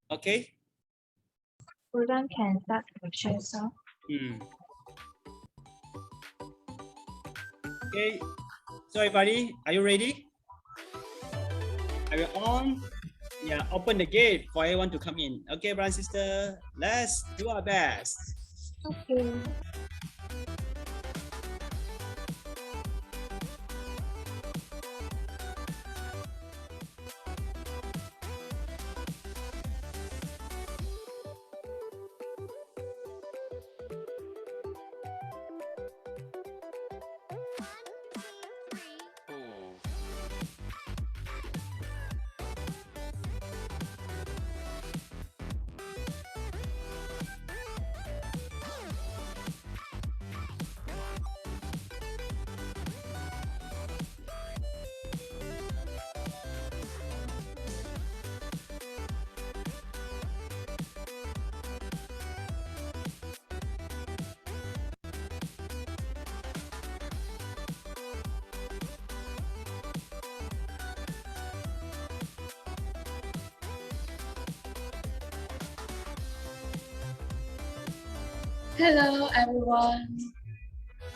Okay. Student can start to share some. Okay. So everybody, are you ready? Are you on? Yeah, open the gate for everyone to come in. Okay, brother and sister, let's do our best. Okay. Hello, everyone.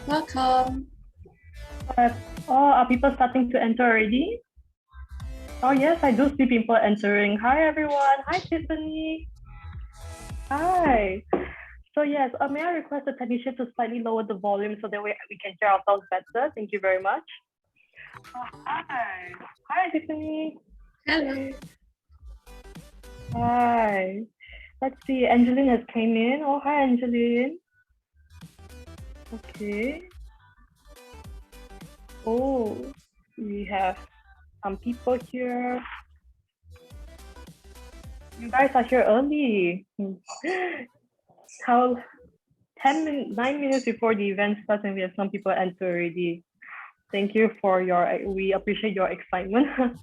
Welcome. Are people starting to enter already? Oh, yes, I do see people entering. Hi, everyone. Hi, Tiffany. Hi. So, yes, may I request the technician to slightly lower the volume so that we can hear ourselves better? Thank you very much. Hi. Hi, Tiffany. Hello. Hi. Let's see. Angeline has came in. Oh, hi, Angeline. Okay. Oh, we have some people here. You guys are here early. How 9 minutes before the event starts and we have some people enter already. Thank you for we appreciate your excitement.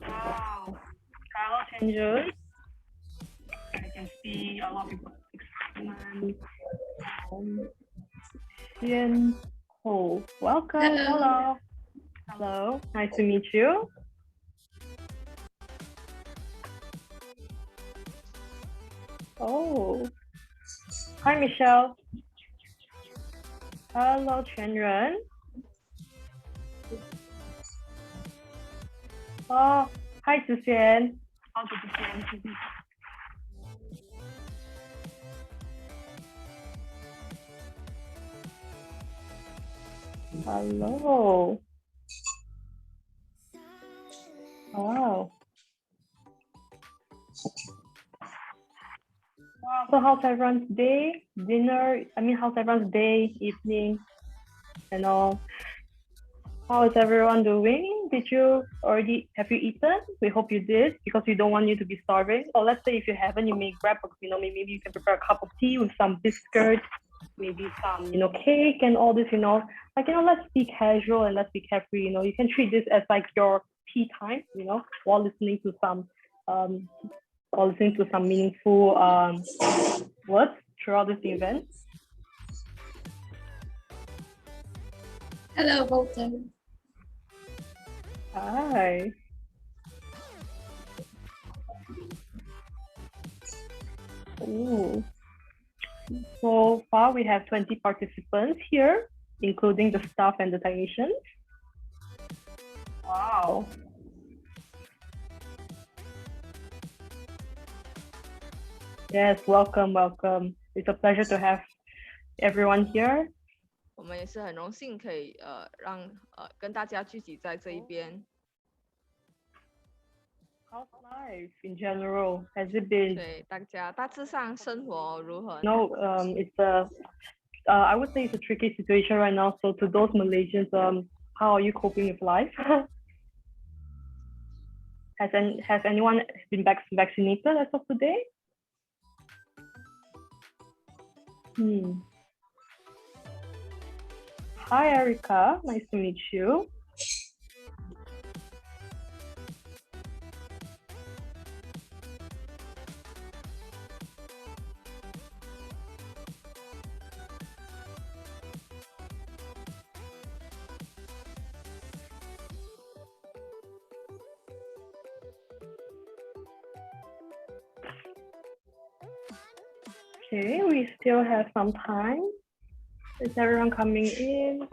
Wow. Color changes. I can see a lot of people excitement. Xian Ho. Welcome. Hello. Hello. Nice to meet you. Oh. Hi, Michelle. Hello, Chenren. Oh, hi, Zixian. How to Zixian? Hello. Wow. Wow. So how's everyone's day? How's everyone's day, evening, and all? How is everyone doing? Have you eaten? We hope you did because we don't want you to be starving. Or let's say if you haven't, you may grab, maybe you can prepare a cup of tea with some biscuits, maybe some, cake and all this, let's be casual and let's be carefree. You can treat this as like your tea time, while listening to some meaningful words throughout this event. Hello, Walter. Hi. Ooh. So far, we have 20 participants here, including the staff and the technicians. Wow. Yes, welcome. It's a pleasure to have everyone here. 我们也是很荣幸可以跟大家聚集在这一边。How's life in general? Has it been? 对，大致上生活如何？ No, I would say it's a tricky situation right now. So to those Malaysians, how are you coping with life? Has anyone been vaccinated as of today? Hi, Erica. Nice to meet you. Okay, we still have some time. Is everyone coming in?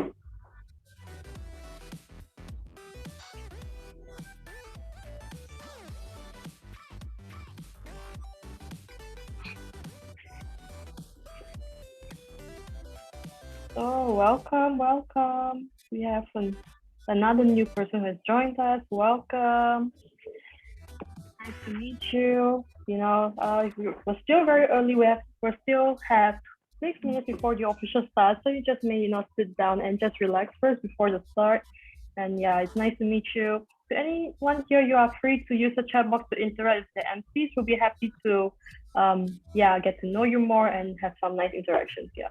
Oh, welcome, welcome. We have another new person who has joined us. Welcome. Nice to meet you. You know, we're still very early. We still have 6 minutes before the official start, so you just may sit down and just relax first before the start. And yeah, it's nice to meet you. To anyone here, you are free to use the chat box to interact with the MCs. We'll be happy to get to know you more and have some nice interactions. Yeah.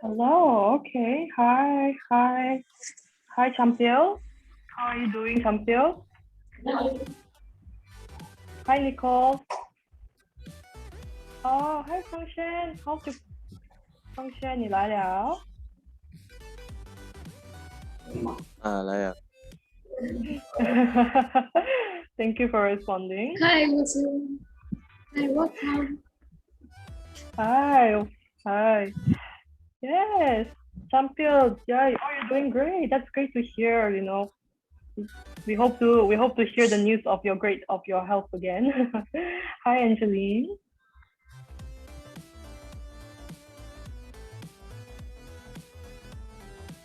Hello, okay. Hi, Champil. How are you doing, Champil? Hi, Nicole. Oh, hi, Fengshen. Fengshen, 你来了？来了。Thank you for responding. Hi, Wilson. Hi, welcome. Hi. Yes, Champil. Yeah, you're doing great. That's great to hear. You know, we hope to hear the news of your health again. Hi, Angeline.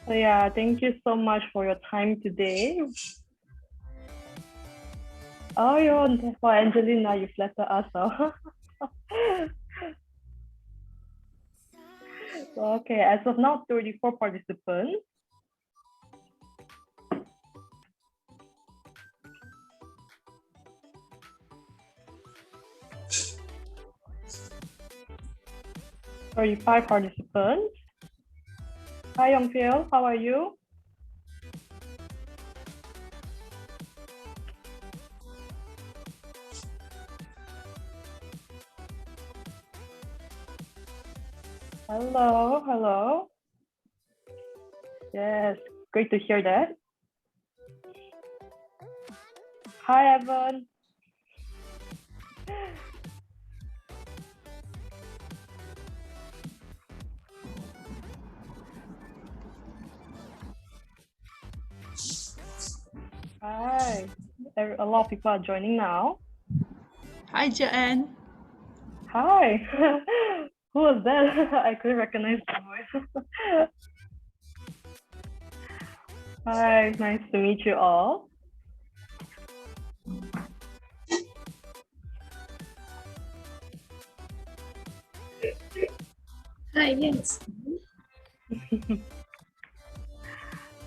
So yeah, thank you so much for your time today. Oh, for Angelina, you flatter us. Okay, as of now, 34 participants. Five participants. Hi, Yongfil, how are you? Hello. Yes, great to hear that. Hi, Evan. Hi. A lot of people are joining now. Hi, Joanne. Hi. Who was that? I couldn't recognize the voice. Hi, nice to meet you all. Hi, yes.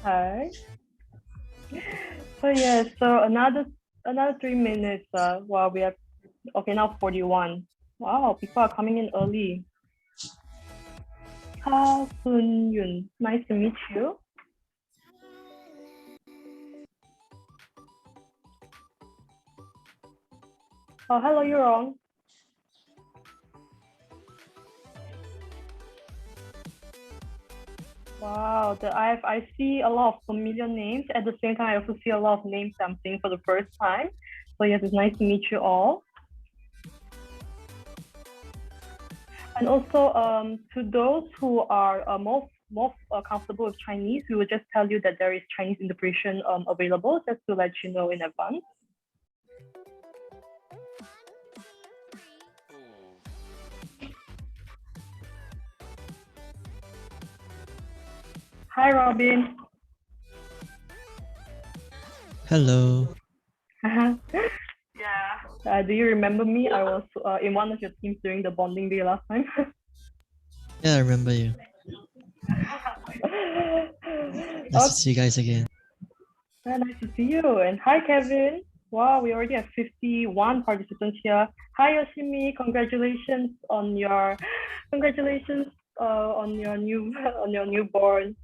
Hi. So another 3 minutes. While we have now 41. Wow, people are coming in early. Ha Sun Yun, nice to meet you. Oh, hello, Yurong. Wow, I see a lot of familiar names. At the same time, I also see a lot of names I'm seeing for the first time. So yes, it's nice to meet you all. And also, to those who are more comfortable with Chinese, we will just tell you that there is Chinese interpretation available, just to let you know in advance. Hi, Robin. Hello. Yeah. Do you remember me? I was in one of your teams during the bonding day last time. Yeah, I remember you. Nice to see you guys again. Very nice to see you. And hi, Kevin. Wow, we already have 51 participants here. Hi, Yoshimi. Congratulations on your new on your newborn.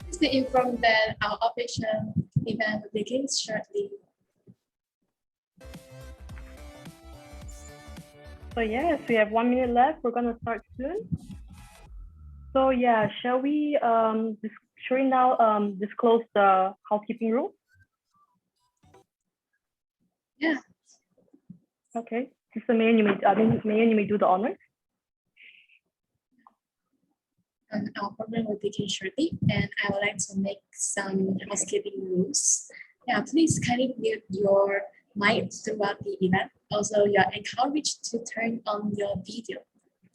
Please be informed that our official event will begin shortly. So yes, we have 1 minute left. We're gonna start soon. So yeah, shall we now disclose the housekeeping rule? Yeah. Okay, Mr. Mayor, you may do the honors. And our program will begin shortly, and I would like to make some housekeeping rules. Yeah, please kindly mute your mic throughout the event. Also, you are encouraged to turn on your video.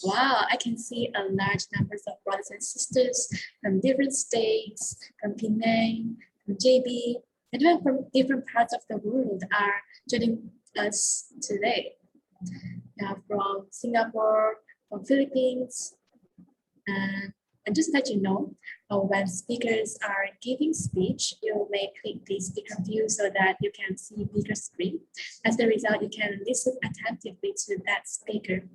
Wow, I can see a large numbers of brothers and sisters from different states, from Penang, from JB, and even from different parts of the world are joining us today. From Singapore, from Philippines, and just let you know, when speakers are giving speech, you may click the speaker view so that you can see bigger screen. As a result, you can listen attentively to that speaker.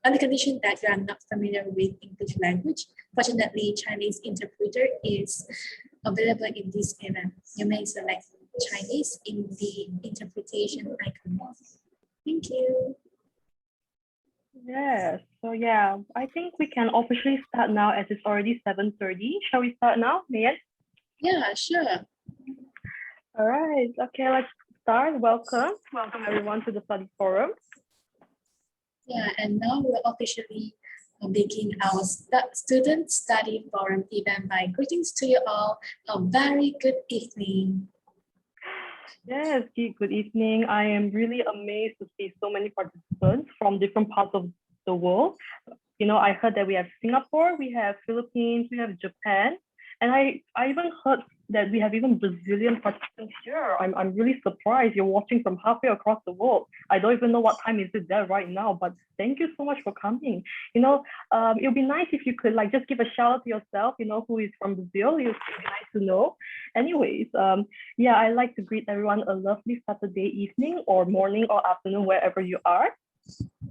On the condition that you are not familiar with English language, fortunately, Chinese interpreter is available in this event. You may select Chinese in the interpretation icon. Thank you. Yes, so yeah, I think we can officially start now as it's already 7:30. Shall we start now, Mayan? Yeah, sure. All right, okay, let's start. Welcome everyone to the study forum. Yeah, and now we'll officially begin our student study forum event by greetings to you all. A very good evening. Yes, good evening. I am really amazed to see so many participants from different parts of the world. You know, I heard that we have Singapore, we have Philippines, we have Japan, and I even heard that we have even Brazilian participants here. I'm really surprised you're watching from halfway across the world. I don't even know what time is it there right now, but thank you so much for coming. You know, it would be nice if you could like just give a shout out to yourself, you know, who is from Brazil. It would be nice to know. Anyways, yeah, I'd like to greet everyone a lovely Saturday evening or morning or afternoon, wherever you are.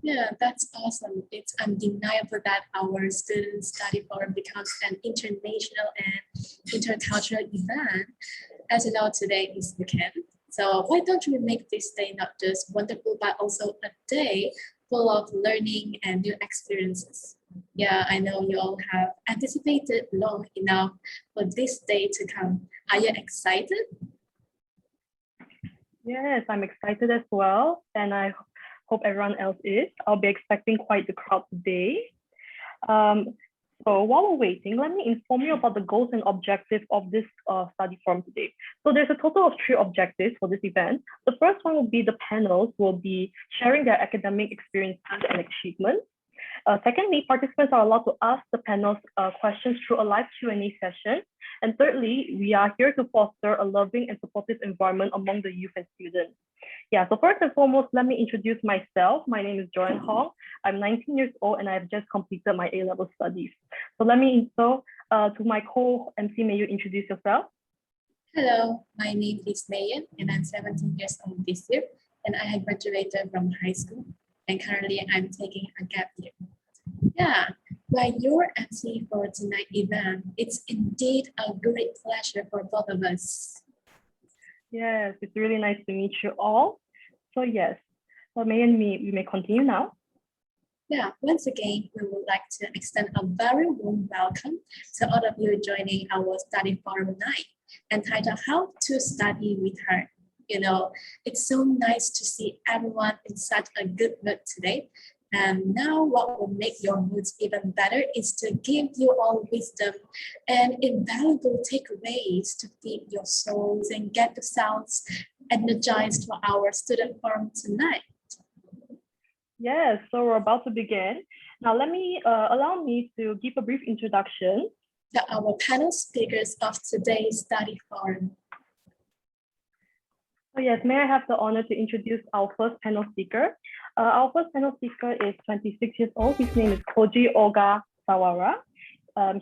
Yeah, that's awesome. It's undeniable that our student study forum becomes an international and intercultural event. As you know, today is weekend. So why don't we make this day not just wonderful, but also a day full of learning and new experiences? Yeah, I know you all have anticipated long enough for this day to come. Are you excited? Yes, I'm excited as well. And I hope everyone else is. I'll be expecting quite the crowd today. So while we're waiting, let me inform you about the goals and objectives of this study forum today. So there's a total of 3 objectives for this event. The first one will be the panels will be sharing their academic experiences and achievements. Secondly, participants are allowed to ask the panels questions through a live Q&A session. And thirdly, we are here to foster a loving and supportive environment among the youth and students. Yeah, so first and foremost, let me introduce myself. My name is Joanne Hong. I'm 19 years old and I've just completed my A-level studies. So let me intro to my co-MC. May you introduce yourself? Hello, my name is Mayan and I'm 17 years old this year and I have graduated from high school and currently I'm taking a gap year. Yeah, while your MC for tonight's event, it's indeed a great pleasure for both of us. Yes, it's really nice to meet you all. So yes, so May and me, we may continue now. Yeah, once again, we would like to extend a very warm welcome to all of you joining our study forum night entitled How to Study with Her. You know, it's so nice to see everyone in such a good mood today. And now what will make your moods even better is to give you all wisdom and invaluable takeaways to feed your souls and get yourselves energized for our student forum tonight. Yes, so we're about to begin. Now let me allow me to give a brief introduction to our panel speakers of today's study forum. So yes, may I have the honor to introduce our first panel speaker. Our first panel speaker is 26 years old. His name is Koji Ogasawara.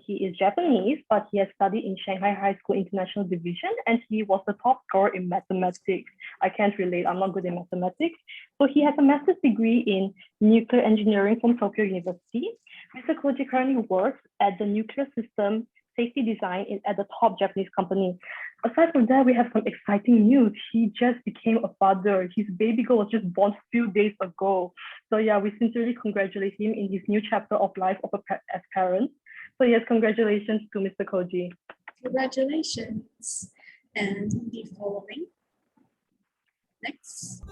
He is Japanese, but he has studied in Shanghai High School International Division, and he was the top scorer in mathematics. I can't relate, I'm not good in mathematics. So he has a master's degree in nuclear engineering from Tokyo University. Mr. Koji currently works at the nuclear system safety design at the top Japanese company. Aside from that, we have some exciting news. He just became a father. His baby girl was just born a few days ago. So yeah, we sincerely congratulate him in his new chapter of life as parents. So yes, congratulations to Mr. Koji. Congratulations. And the following next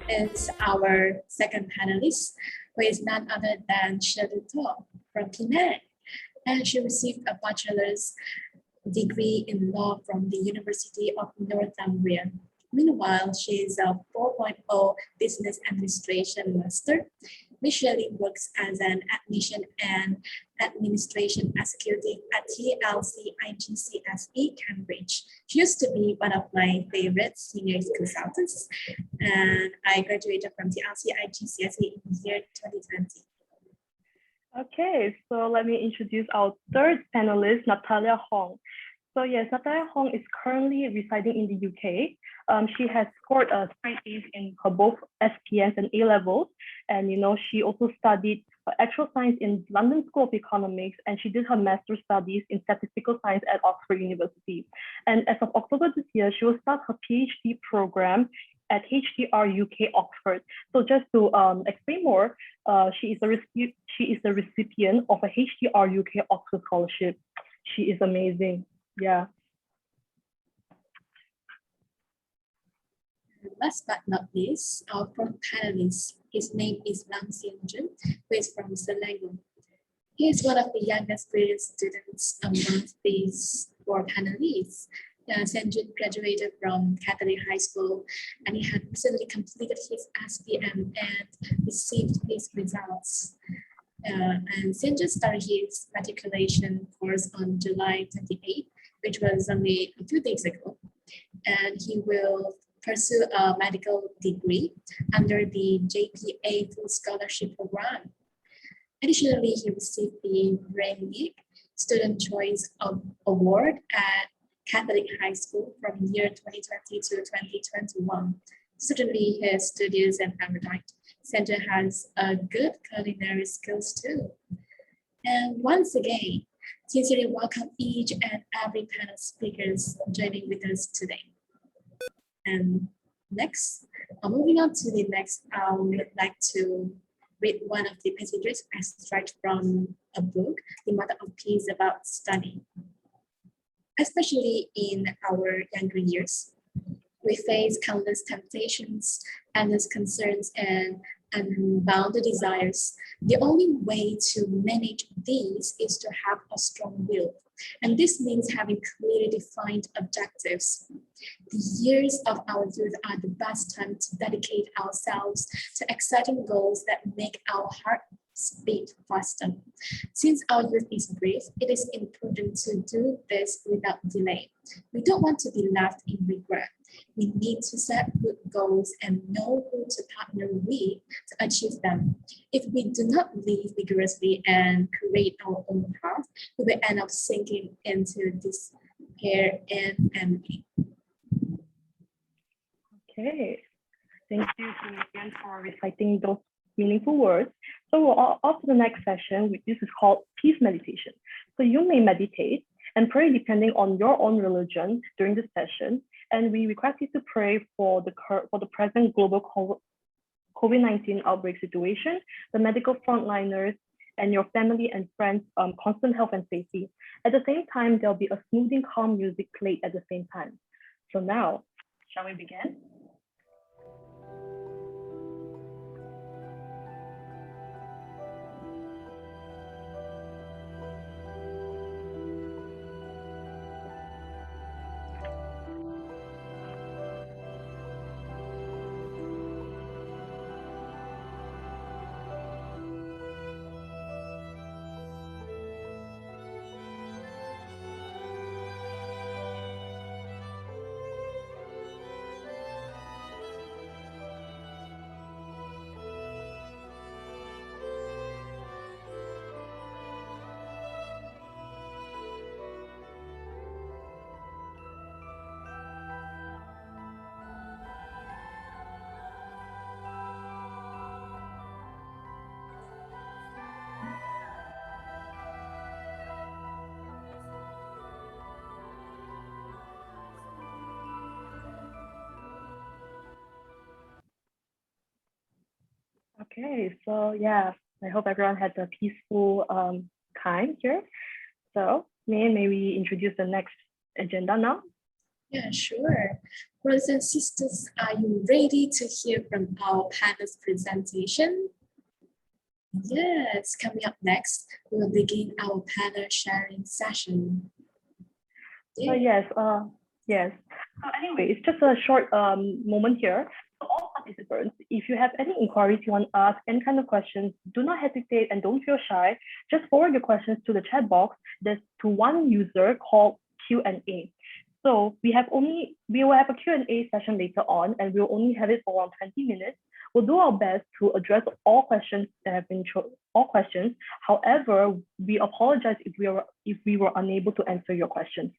is our second panelist, who is none other than Shirley To from Penang. And she received a bachelor's degree in law from the University of Northumbria. Meanwhile, she is a 4.0 business administration master. Miss Shirley works as an admission and administration executive at TLC IGCSE Cambridge. She used to be one of my favorite senior consultants, and I graduated from TLC IGCSE in the year 2020. Okay, so let me introduce our third panelist, Natalia Hong. So yes, Natalia Hong is currently residing in the UK. She has scored straight A's in her both SPMs and A levels. And she also studied actual science in London School of Economics, and she did her master's studies in statistical science at Oxford University. And as of October this year, she will start her PhD program at HDR UK Oxford. So just to explain more, she is the recipient of a HDR UK Oxford scholarship. She is amazing. Yeah. Last but not least, our fourth panelist, his name is Lam Xianjun, who is from Selangor. He is one of the youngest graduate students among these four panelists. Xianjun graduated from Catholic High School, and he had recently completed his SPM and received his results. And Xianjun started his matriculation course on July 28th, which was only a few days ago. And he will pursue a medical degree under the JPA Full Scholarship Program. Additionally, he received the Renwick Student Choice Award at Catholic High School from year 2020 to 2021. Certainly, his studies and appetite. Center has a good culinary skills too. And once again, sincerely welcome each and every panel speakers joining with us today. And next, moving on to the next, I would like to read one of the passages extract from a book, The Mother of Peace, about study. Especially in our younger years, we face countless temptations, endless concerns, and unbounded desires. The only way to manage these is to have a strong will. And this means having clearly defined objectives. The years of our youth are the best time to dedicate ourselves to exciting goals that make our heart beat faster. Since our youth is brief, it is important to do this without delay. We don't want to be left in regret. We need to set good goals and know who to partner with to achieve them. If we do not live vigorously and create our own path, we will end up sinking into despair and envy. Okay, thank you again for reciting those meaningful words. So off to the next session, this is called peace meditation. So you may meditate and pray depending on your own religion during this session. And we request you to pray for the present global COVID-19 outbreak situation, the medical frontliners, and your family and friends' constant health and safety. At the same time, there'll be a smoothing, calm music played at the same time. So now, shall we begin? Okay, so yeah, I hope everyone had a peaceful time here. So may we introduce the next agenda now? Yeah, sure. Brothers and sisters, are you ready to hear from our panel's presentation? Yes, coming up next, we will begin our panel sharing session. So yes. So anyway, it's just a short moment here. So all participants, if you have any inquiries you want to ask, any kind of questions, do not hesitate and don't feel shy. Just forward your questions to the chat box. There's to one user called Q&A. So we will have a Q&A session later on, and we'll only have it for around 20 minutes. We'll do our best to address all questions that have been all questions. However, we apologize if we were unable to answer your questions.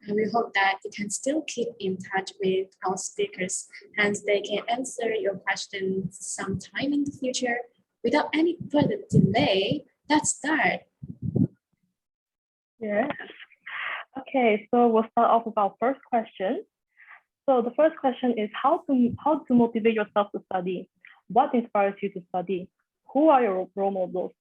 And we hope that you can still keep in touch with our speakers, hence they can answer your questions sometime in the future. Without any further delay, let's start. Yes. Okay, so we'll start off with our first question. So the first question is how to motivate yourself to study? What inspires you to study? Who are your role models?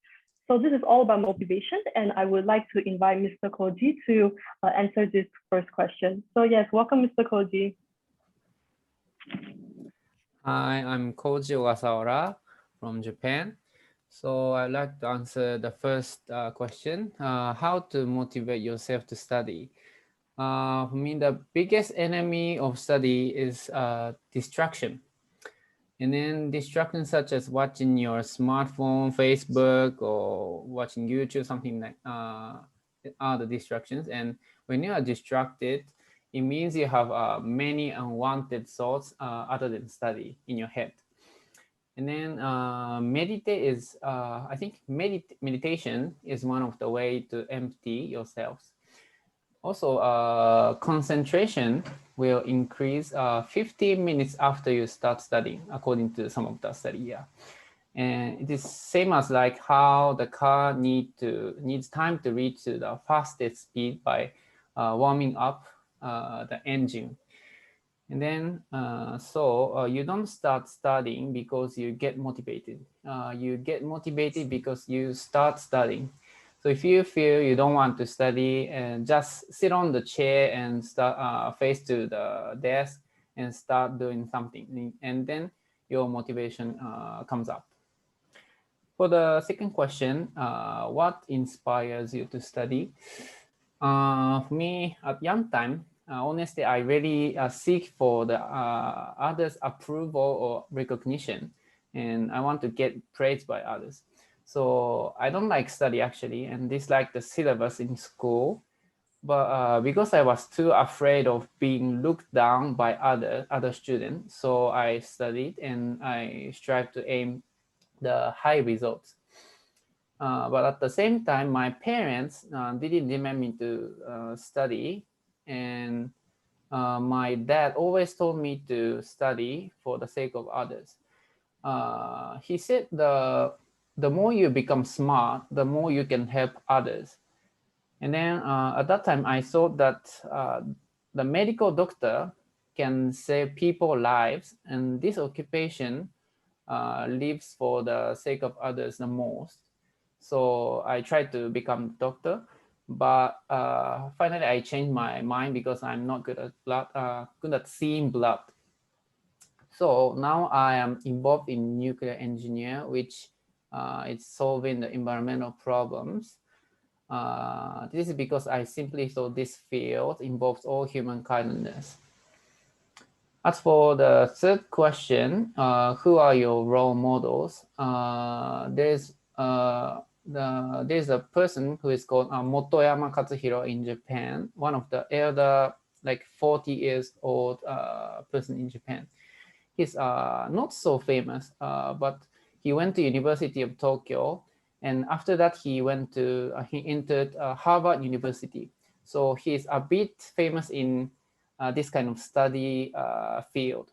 So this is all about motivation, and I would like to invite Mr. Koji to answer this first question. So yes, welcome, Mr. Koji. Hi, I'm Koji Ogasawa from Japan. So I'd like to answer the first question, how to motivate yourself to study. For me, the biggest enemy of study is distraction. And then distractions such as watching your smartphone, Facebook, or watching YouTube, something like are the distractions. And when you are distracted, it means you have many unwanted thoughts other than study in your head. And then meditate is, I think meditation is one of the way to empty yourselves. Also, concentration will increase 15 minutes after you start studying, according to some of the study. Yeah, and it is same as like how the car needs time to reach to the fastest speed by warming up the engine. And then, you don't start studying because you get motivated. You get motivated because you start studying. So if you feel you don't want to study, and just sit on the chair and start face to the desk and start doing something, and then your motivation comes up. For the second question, what inspires you to study? For me, at young time, honestly, I really seek for the others' approval or recognition, and I want to get praised by others. So I don't like study actually, and dislike the syllabus in school. But because I was too afraid of being looked down by other students, so I studied and I strive to aim the high results. But at the same time, my parents didn't demand me to study, and my dad always told me to study for the sake of others. He said the more you become smart, the more you can help others. And then at that time, I thought that the medical doctor can save people's lives, and this occupation lives for the sake of others the most. So I tried to become a doctor, but finally I changed my mind because I'm not good at blood, good at seeing blood. So now I am involved in nuclear engineer, which is solving the environmental problems. This is because I simply thought this field involves all human kindness. As for the third question, who are your role models? There's a person who is called Motoyama Katsuhiro in Japan, one of the elder, like 40 years old person in Japan. He's not so famous, but he went to University of Tokyo, and after that he entered Harvard University. So he's a bit famous in this kind of study field.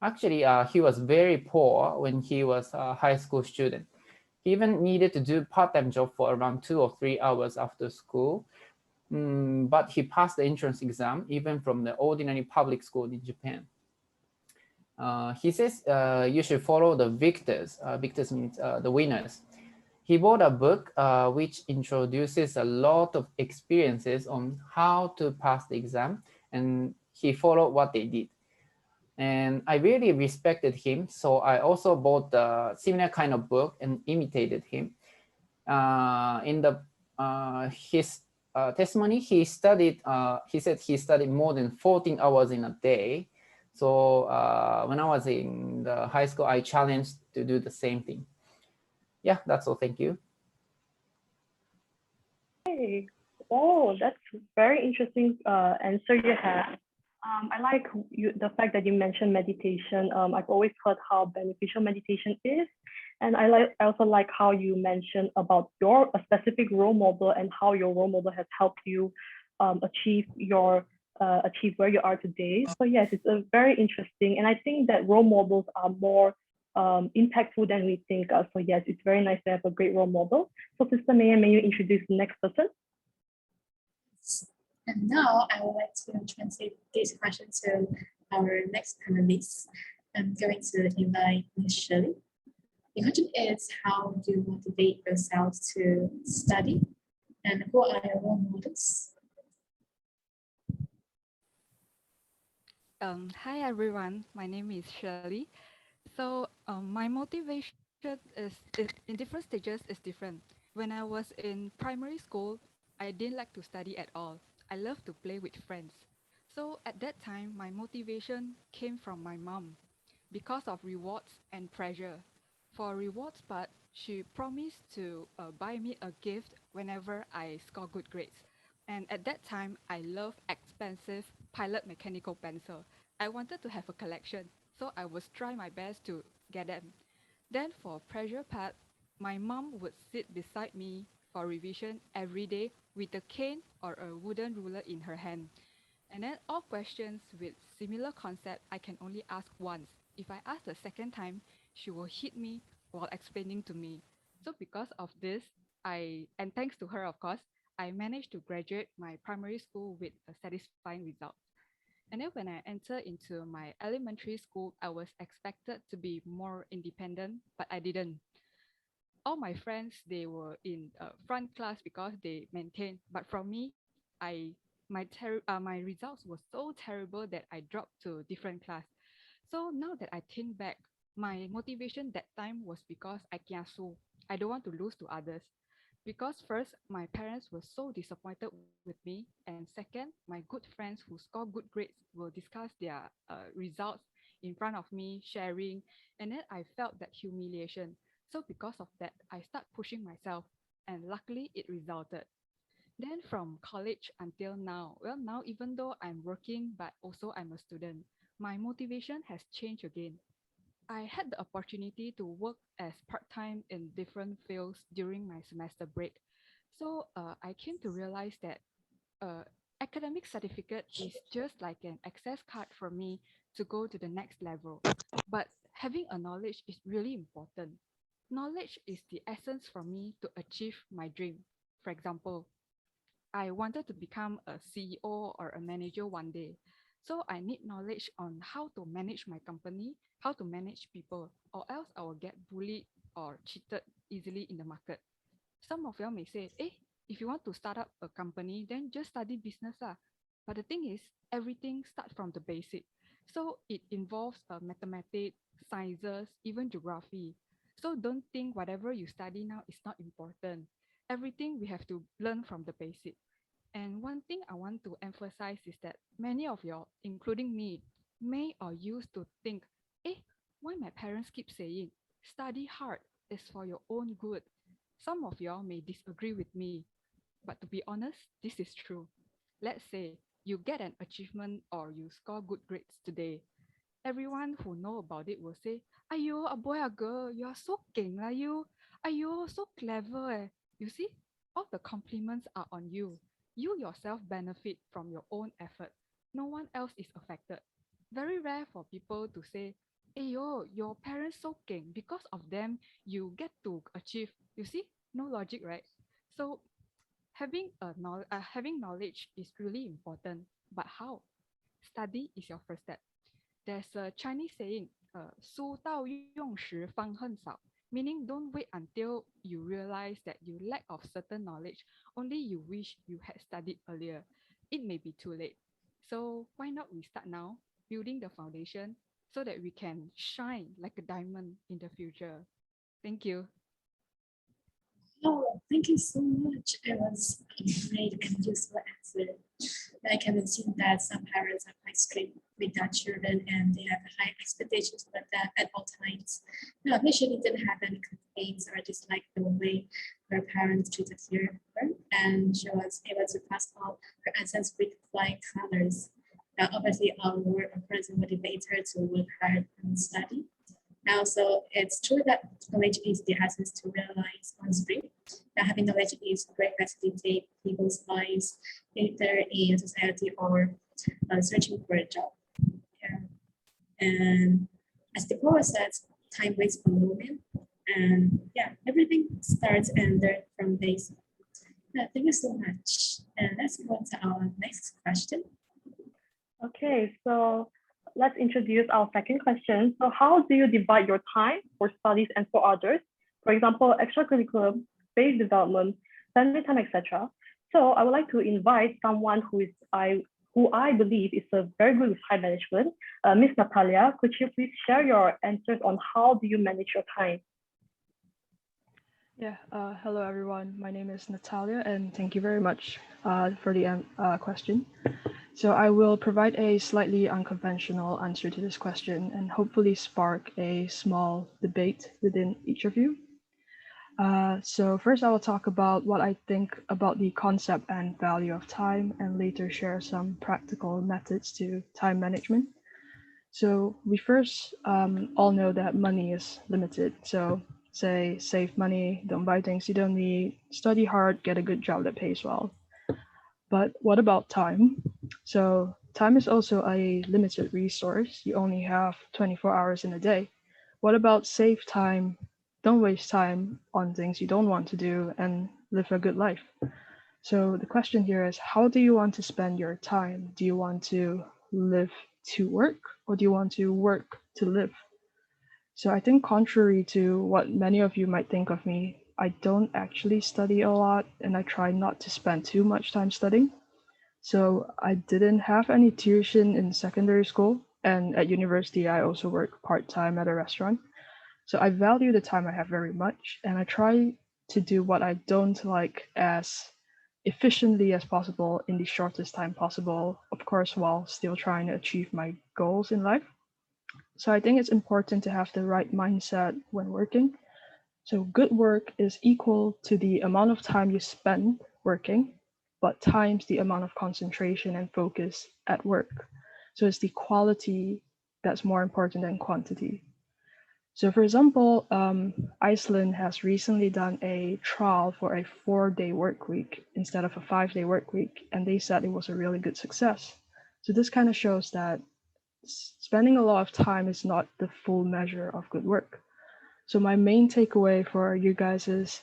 Actually, he was very poor when he was a high school student. He even needed to do part-time job for around 2 or 3 hours after school. But he passed the entrance exam, even from the ordinary public school in Japan. He says you should follow the victors. Victors means the winners. He bought a book which introduces a lot of experiences on how to pass the exam, and he followed what they did. And I really respected him, so I also bought a similar kind of book and imitated him. In the his testimony, he studied. He said he studied more than 14 hours in a day. So when I was in the high school, I challenged to do the same thing. Yeah, that's all. Thank you. Hey, oh, that's very interesting answer you had. I like the fact that you mentioned meditation. I've always heard how beneficial meditation is, and I also like how you mentioned about a specific role model and how your role model has helped you achieve where you are today. So yes, it's a very interesting, and I think that role models are more impactful than we think. So yes, it's very nice to have a great role model. So Sister Maya, may you introduce the next person? And now I would like to translate this question to our next panelist. I'm going to invite Ms. Shirley. The question is, how do you motivate yourself to study? And who are your role models? Hi everyone, my name is Shirley. So my motivation is in different stages is different. When I was in primary school, I didn't like to study at all. I love to play with friends. So at that time, my motivation came from my mom because of rewards and pressure. For rewards part, she promised to buy me a gift whenever I score good grades. And at that time, I love expensive pilot mechanical pencil. I wanted to have a collection, so I was try my best to get them. Then for pressure part, my mom would sit beside me for revision every day with a cane or a wooden ruler in her hand. And then all questions with similar concept I can only ask once. If I ask the second time, she will hit me while explaining to me. So because of this, and thanks to her of course, I managed to graduate my primary school with a satisfying result. And then when I enter into my elementary school, I was expected to be more independent, but I didn't. All my friends, they were in front class because they maintained, but from me, my results were so terrible that I dropped to different class. So now that I think back, my motivation that time was because I kiasu. I don't want to lose to others. Because first, my parents were so disappointed with me, and second, my good friends who score good grades will discuss their results in front of me, sharing, and then I felt that humiliation. So because of that, I start pushing myself, and luckily it resulted. Then from college until now, well, now even though I'm working, but also I'm a student, my motivation has changed again. I had the opportunity to work as part-time in different fields during my semester break. So I came to realize that uh, academic certificate is just like an access card for me to go to the next level. But having a knowledge is really important. Knowledge is the essence for me to achieve my dream. For example, I wanted to become a CEO or a manager one day. So I need knowledge on how to manage my company, how to manage people, or else I will get bullied or cheated easily in the market. Some of y'all may say, if you want to start up a company, then just study business. But the thing is, everything starts from the basic. So it involves mathematics, sciences, even geography. So don't think whatever you study now is not important. Everything we have to learn from the basic. And one thing I want to emphasize is that many of y'all, including me, may or used to think, why my parents keep saying, study hard is for your own good. Some of y'all may disagree with me, but to be honest, this is true. Let's say you get an achievement or you score good grades today. Everyone who know about it will say, "Ayo, a boy, a girl, you are so king, lah you. Ayo, so clever, eh." You see, all the compliments are on you. You yourself benefit from your own effort. No one else is affected. Very rare for people to say, "Ayo, your parents so king. Because of them, you get to achieve." You see, no logic, right? So having knowledge is really important. But how? Study is your first step. there's a Chinese saying, 书到用时方恨少, meaning don't wait until you realize that you lack of certain knowledge, only you wish you had studied earlier. It may be too late. So why not we start now, building the foundation so that we can shine like a diamond in the future. Thank you. Oh, thank you so much. It was a great and useful answer. I can see that some parents are quite strict with their children and they have high expectations for them at all times. No, initially didn't have any complaints or dislike the way her parents treated her, and she was able to pass all her answers with flying colors. Now, obviously, our word of present motivates her to work hard and study. Now, so it's true that knowledge is the essence to realize one's dream. That having knowledge is great facilitate people's lives, either in society or searching for a job. Yeah. And as the poet says, time waits for no man. And yeah, everything starts and learns from basic. Yeah, thank you so much. And let's go on to our next question. Okay, so let's introduce our second question. So how do you divide your time for studies and for others? For example, extracurricular, space development, family time, etc. So I would like to invite someone who I believe is a very good with time management. Miss Natalia, could you please share your answers on how do you manage your time? Yeah, hello everyone. My name is Natalia and thank you very much for the question. So I will provide a slightly unconventional answer to this question and hopefully spark a small debate within each of you. So first I will talk about what I think about the concept and value of time and later share some practical methods to time management. So we first all know that money is limited. So say save money, don't buy things you don't need, study hard, get a good job that pays well. But what about time? So time is also a limited resource. You only have 24 hours in a day. What about save time? Don't waste time on things you don't want to do and live a good life. So the question here is, how do you want to spend your time? Do you want to live to work or do you want to work to live? So I think contrary to what many of you might think of me, I don't actually study a lot and I try not to spend too much time studying. So I didn't have any tuition in secondary school, and at university I also work part-time at a restaurant. So I value the time I have very much and I try to do what I don't like as efficiently as possible in the shortest time possible, of course, while still trying to achieve my goals in life. So I think it's important to have the right mindset when working. So good work is equal to the amount of time you spend working, but times the amount of concentration and focus at work. So it's the quality that's more important than quantity. So for example, Iceland has recently done a trial for a 4-day work week instead of a 5-day work week, and they said it was a really good success. So this kind of shows that spending a lot of time is not the full measure of good work. So my main takeaway for you guys is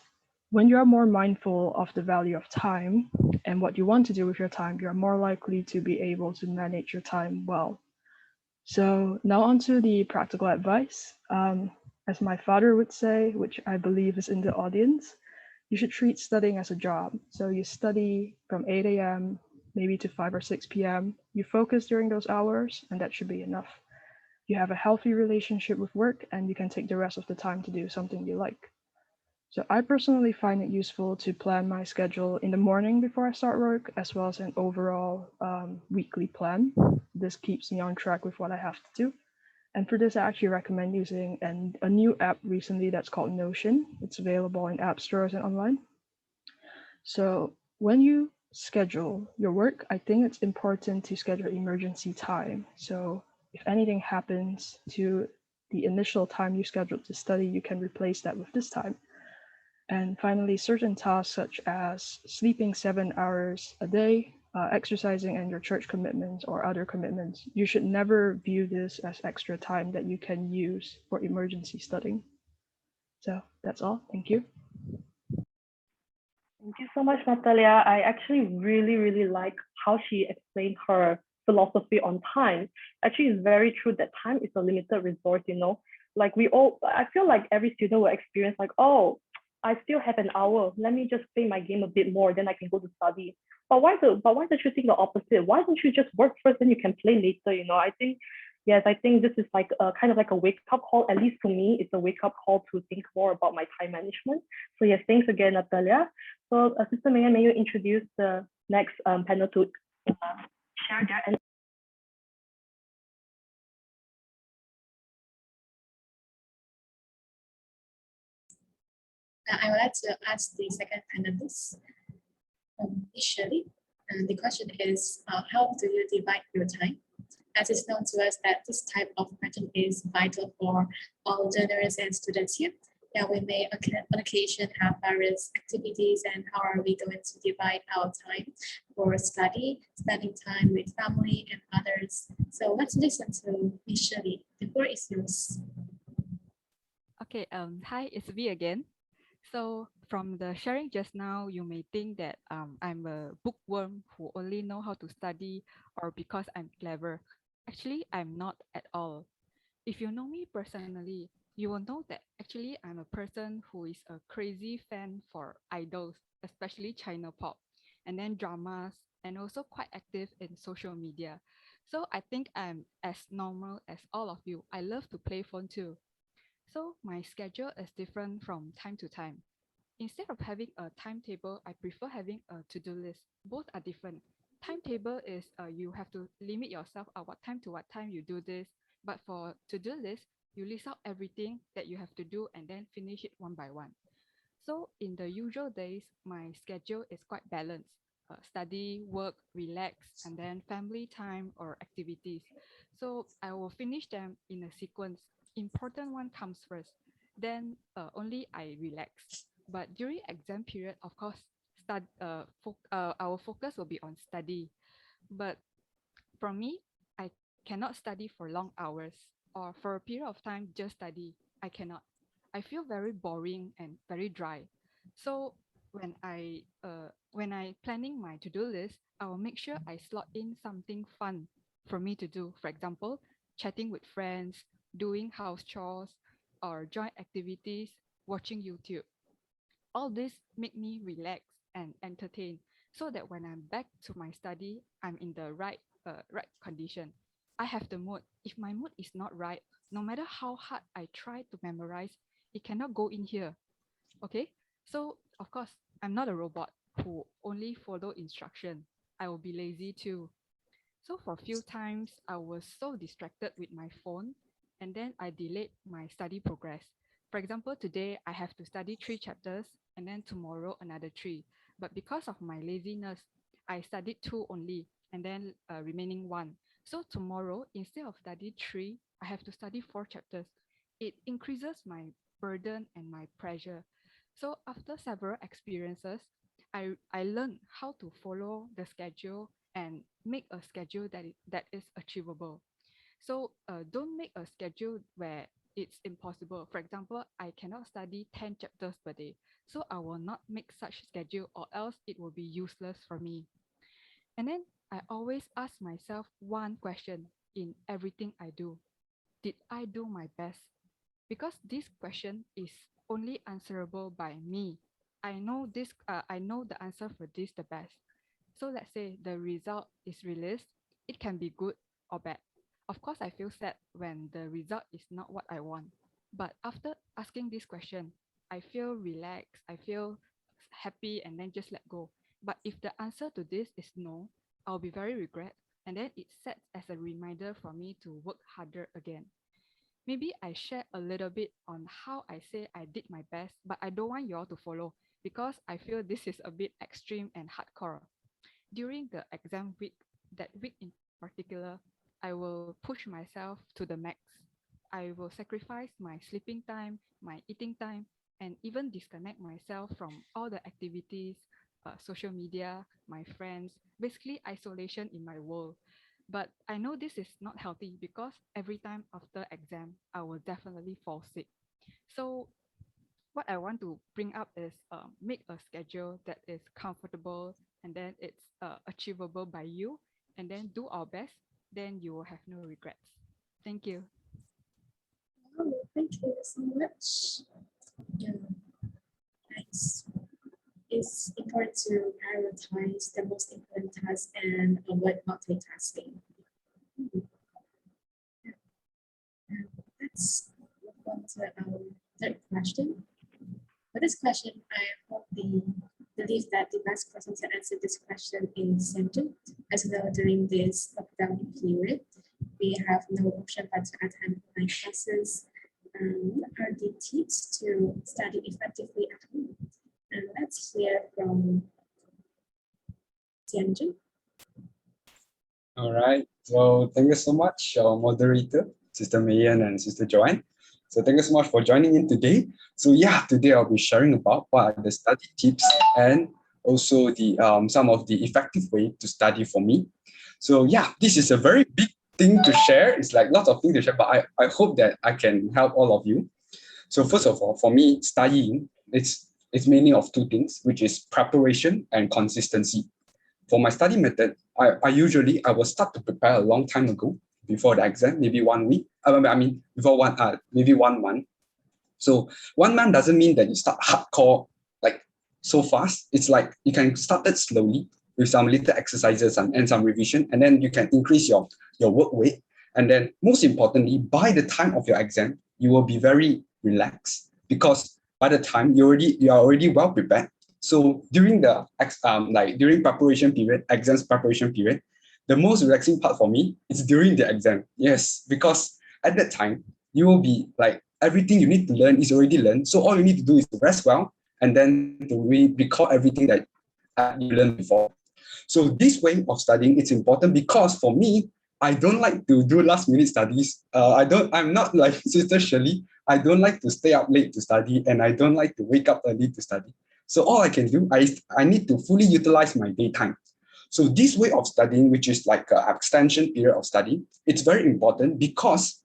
when you are more mindful of the value of time and what you want to do with your time, you're more likely to be able to manage your time well. So now on to the practical advice. As my father would say, which I believe is in the audience, you should treat studying as a job. So you study from 8 a.m. maybe to 5 or 6 p.m. You focus during those hours and that should be enough. You have a healthy relationship with work and you can take the rest of the time to do something you like. So I personally find it useful to plan my schedule in the morning before I start work, as well as an overall weekly plan. This keeps me on track with what I have to do. And for this, I actually recommend using a new app recently that's called Notion. It's available in app stores and online. So when you schedule your work, I think it's important to schedule emergency time. So if anything happens to the initial time you scheduled to study, you can replace that with this time. And finally, certain tasks such as sleeping 7 hours a day, exercising and your church commitments or other commitments, you should never view this as extra time that you can use for emergency studying. So that's all. Thank you. Thank you so much, Natalia. I actually really like how she explained her philosophy on time, actually it's very true that time is a limited resource, you know. Like we all, I feel like every student will experience like, oh, I still have an hour. Let me just play my game a bit more, then I can go to study. But why don't you think the opposite? Why don't you just work first, then you can play later? You know, I think yes, I think this is like a kind of like a wake up call. At least to me, it's a wake up call to think more about my time management. So yes, thanks again, Natalia. So Sister Megan, may you introduce the next panel to share their and I would like to ask the second panelist, initially. And the question is, how do you divide your time? As it's known to us that this type of question is vital for all learners and students here. Yeah, we may on occasion have various activities, and how are we going to divide our time for study, spending time with family and others. So let's listen to Michelle. The floor is yours. Okay, hi, it's me again. So from the sharing just now, you may think that I'm a bookworm who only know how to study or because I'm clever. Actually, I'm not at all. If you know me personally, you will know that actually I'm a person who is a crazy fan for idols, especially China pop, and then dramas, and also quite active in social media. So I think I'm as normal as all of you. I love to play phone too. So my schedule is different from time to time. Instead of having a timetable, I prefer having a to-do list. Both are different. Timetable is you have to limit yourself at what time you do this. But for to-do list, you list out everything that you have to do and then finish it one by one. So in the usual days, my schedule is quite balanced. Study, work, relax, and then family time or activities. So I will finish them in a sequence. Important one comes first, then only I relax. But during exam period, of course, our focus will be on study. But for me, I cannot study for long hours or for a period of time just study. I cannot. I feel very boring and very dry. So when I planning my to-do list, I will make sure I slot in something fun for me to do. For example, chatting with friends, doing house chores, or joint activities, watching YouTube. All this make me relax and entertain so that when I'm back to my study, I'm in the right condition. I have the mood. If my mood is not right, no matter how hard I try to memorize, it cannot go in here. Okay? So of course, I'm not a robot who only follow instruction. I will be lazy too. So for a few times, I was so distracted with my phone and then I delayed my study progress. For example, today I have to study 3 chapters and then tomorrow another 3. But because of my laziness, I studied 2 only and then remaining 1. So tomorrow, instead of study 3, I have to study 4 chapters. It increases my burden and my pressure. So after several experiences, I learned how to follow the schedule and make a schedule that is achievable. So don't make a schedule where it's impossible. For example, I cannot study 10 chapters per day. So I will not make such schedule or else it will be useless for me. And then I always ask myself one question in everything I do. Did I do my best? Because this question is only answerable by me. I know the answer for this the best. So let's say the result is released, it can be good or bad. Of course, I feel sad when the result is not what I want. But after asking this question, I feel relaxed, I feel happy, and then just let go. But if the answer to this is no, I'll be very regret. And then it sets as a reminder for me to work harder again. Maybe I share a little bit on how I say I did my best, but I don't want you all to follow because I feel this is a bit extreme and hardcore. During the exam week, that week in particular, I will push myself to the max. I will sacrifice my sleeping time, my eating time, and even disconnect myself from all the activities, social media, my friends, basically isolation in my world. But I know this is not healthy because every time after exam, I will definitely fall sick. So what I want to bring up is make a schedule that is comfortable and then it's achievable by you and then do our best, then you will have no regrets. Thank you. Oh, thank you so much. Yeah, thanks. It's important to prioritize the most important tasks and avoid multitasking. Let's move on to our third question. For this question, I believe that the best person to answer this question is Sanju. As well, during this lockdown period, we have no option but to attend online classes. What are the tips to study effectively at home? And let's hear from Tianjin. All right. So thank you so much, our moderator, Sister Mayan and Sister Joanne. So thank you so much for joining in today. So yeah, today I'll be sharing about what are the study tips and also the some of the effective way to study for me. So yeah, this is a very big thing to share. It's like lots of things to share, but I hope that I can help all of you. So first of all, for me, studying, it's mainly of two things, which is preparation and consistency. For my study method, I will start to prepare a long time ago before the exam, maybe 1 week. Before maybe 1 month. So 1 month doesn't mean that you start hardcore like so fast. It's like you can start it slowly with some little exercises and some revision, and then you can increase your work weight. And then most importantly, by the time of your exam, you will be very relaxed because by the time you are already well prepared. So during the during preparation period, exams preparation period, the most relaxing part for me is during the exam. Yes, because at that time you will be like everything you need to learn is already learned. So all you need to do is to rest well and then to recall everything that you learned before. So this way of studying, it's important because for me, I don't like to do last minute studies. I'm not like Sister Shirley. I don't like to stay up late to study, and I don't like to wake up early to study. So all I can do, I need to fully utilize my daytime. So this way of studying, which is like an extension period of study, it's very important because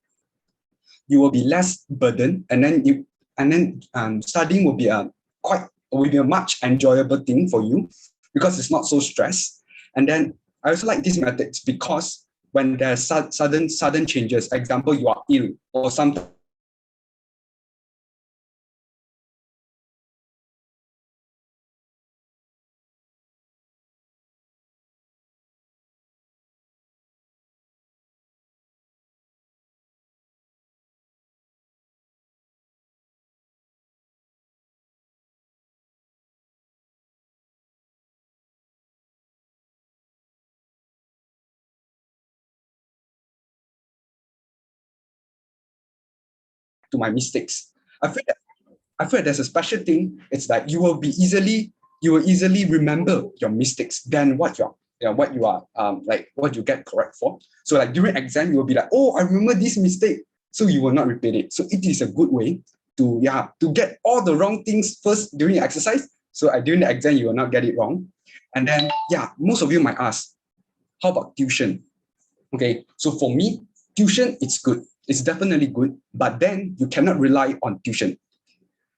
you will be less burdened, and then studying will be a much enjoyable thing for you because it's not so stressed. And then I also like these methods because when there's sudden changes, example, you are ill or something, to my mistakes. I feel that there's a special thing. It's that you will easily remember your mistakes than what you get correct for. So like during exam, you will be like, oh, I remember this mistake. So you will not repeat it. So it is a good way to get all the wrong things first during the exercise. So during the exam, you will not get it wrong. And then, most of you might ask, how about tuition? Okay, so for me, tuition, it's good. It's definitely good, but then you cannot rely on tuition.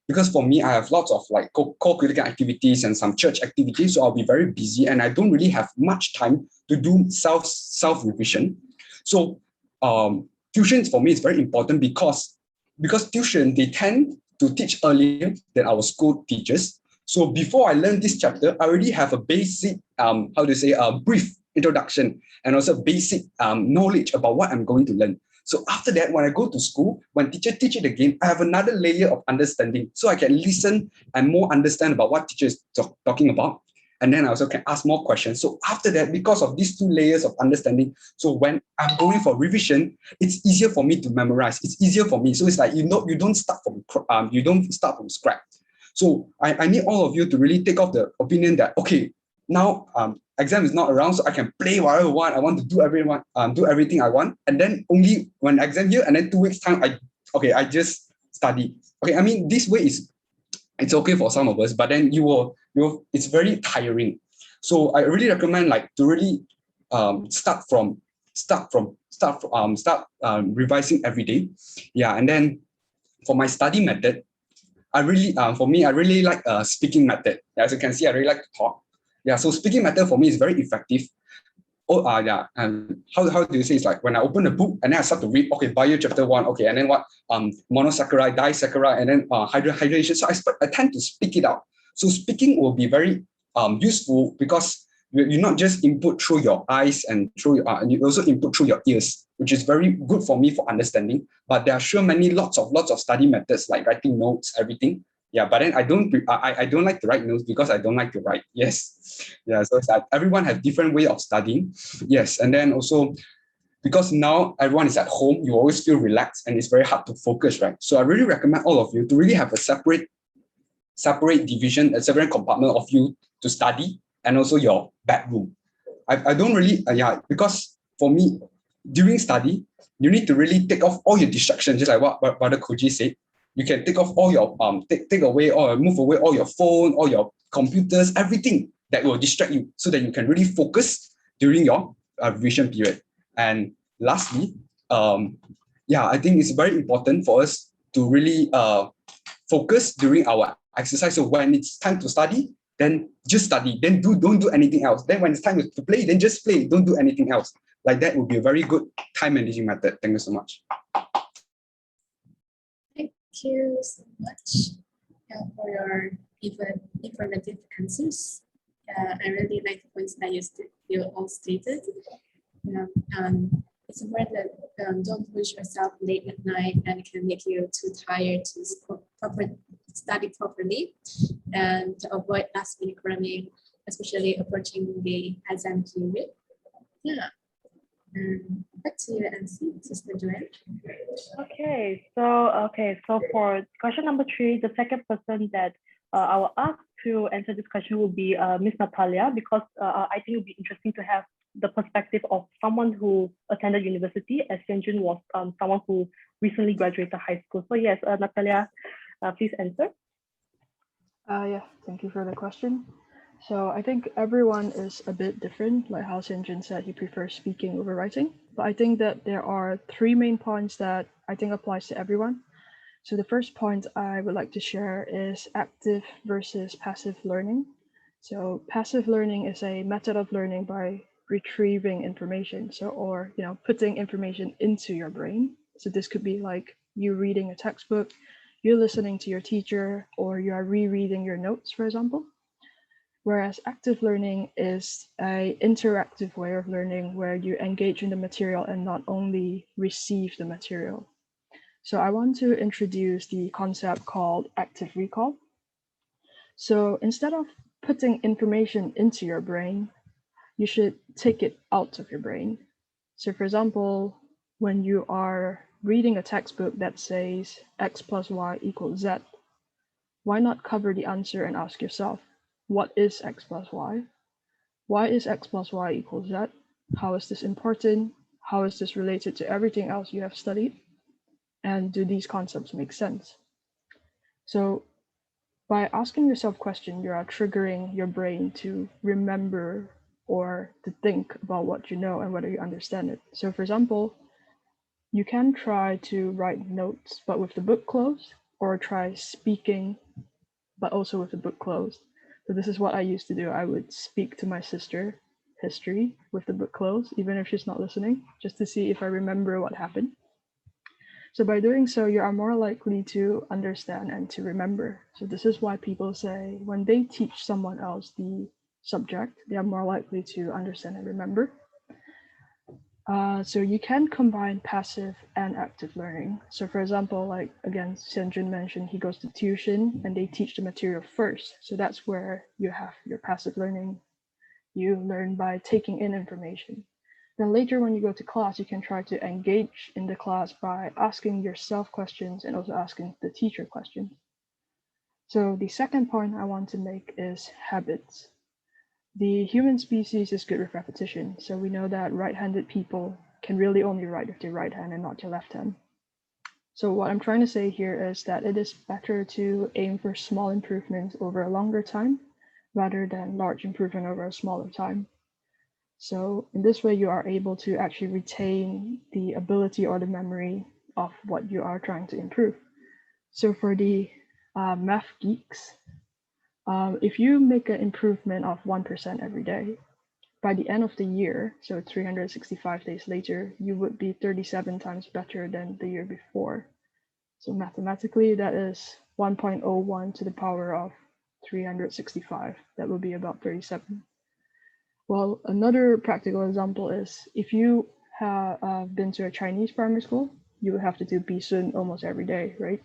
Because for me, I have lots of like co-curricular activities and some church activities, so I'll be very busy and I don't really have much time to do self-revision. So tuition for me is very important because tuition, they tend to teach earlier than our school teachers. So before I learn this chapter, I already have a basic, a brief introduction and also basic knowledge about what I'm going to learn. So after that, when I go to school, when teacher teach it again, I have another layer of understanding. So I can listen and more understand about what teacher is talking about. And then I also can ask more questions. So after that, because of these two layers of understanding, so when I'm going for revision, it's easier for me to memorize. It's easier for me. So it's like, you don't start from scratch. So I need all of you to really take off the opinion that, okay, now exam is not around, so I can play whatever I want. I want to do everything I want. And then only when exam here, and then 2 weeks time, I just study. Okay, I mean, this way it's okay for some of us, but then it's very tiring. So I really recommend to really start revising every day. Yeah, and then for my study method, I really like speaking method. As you can see, I really like to talk. Yeah, so speaking method for me is very effective. yeah, and how do you say, it's like when I open the book and then I start to read, okay, bio chapter 1, okay, and then what, monosaccharide, disaccharide, and then hydration. So I tend to speak it out. So speaking will be very useful because you not just input through your eyes and and you also input through your ears, which is very good for me for understanding. But there are sure lots of study methods like writing notes, everything. Yeah, but then I don't like to write notes because I don't like to write. Yes, yeah. So it's like everyone has different way of studying. Yes, and then also because now everyone is at home, you always feel relaxed and it's very hard to focus, right? So I really recommend all of you to really have a separate division, a separate compartment of you to study and also your bedroom. I don't really, because for me, during study, you need to really take off all your distractions, just like what Brother Koji said. You can take off all your, take away or move away all your phone, all your computers, everything that will distract you so that you can really focus during your revision period. And lastly, I think it's very important for us to really focus during our exercise. So when it's time to study, then just study. Then don't do anything else. Then when it's time to play, then just play. Don't do anything else. Like that would be a very good time managing method. Thank you so much. Thank you so much for your informative answers. I really like the points that you all stated. It's important that don't push yourself late at night, and it can make you too tired to study properly, and to avoid last minute cramming, especially approaching the exam period. Yeah. Back to you, MC, Sister Joanne. Okay, so for question number 3, the second person that I will ask to answer this question will be Miss Natalia, because I think it would be interesting to have the perspective of someone who attended university, as Hyunjun was someone who recently graduated high school. So yes, Natalia, please answer. Yeah, thank you for the question. So I think everyone is a bit different, like how Hyunjun said he prefers speaking over writing. But I think that there are 3 main points that I think applies to everyone. So the first point I would like to share is active versus passive learning. So passive learning is a method of learning by retrieving information, or putting information into your brain. So this could be like you reading a textbook, you're listening to your teacher, or you are rereading your notes, for example. Whereas active learning is an interactive way of learning where you engage in the material and not only receive the material. So I want to introduce the concept called active recall. So instead of putting information into your brain, you should take it out of your brain. So for example, when you are reading a textbook that says x plus y equals z, why not cover the answer and ask yourself, what is x plus y? Why is x plus y equals z? How is this important? How is this related to everything else you have studied? And do these concepts make sense? So by asking yourself questions, you are triggering your brain to remember or to think about what you know and whether you understand it. So for example, you can try to write notes, but with the book closed, or try speaking, but also with the book closed. So this is what I used to do. I would speak to my sister history with the book closed, even if she's not listening, just to see if I remember what happened. So by doing so, you are more likely to understand and to remember. So this is why people say when they teach someone else the subject, they are more likely to understand and remember. So you can combine passive and active learning. So for example, like again, Hyunjun mentioned he goes to tuition and they teach the material first. So that's where you have your passive learning. You learn by taking in information. Then later when you go to class, you can try to engage in the class by asking yourself questions and also asking the teacher questions. So the second point I want to make is habits. The human species is good with repetition. So we know that right-handed people can really only write with their right hand and not their left hand. So what I'm trying to say here is that it is better to aim for small improvements over a longer time rather than large improvement over a smaller time. So in this way, you are able to actually retain the ability or the memory of what you are trying to improve. So for the math geeks, if you make an improvement of 1% every day, by the end of the year, so 365 days later, you would be 37 times better than the year before. So mathematically, that is 1.01 to the power of 365. That would be about 37. Well, another practical example is if you have been to a Chinese primary school, you would have to do Bisun almost every day, right?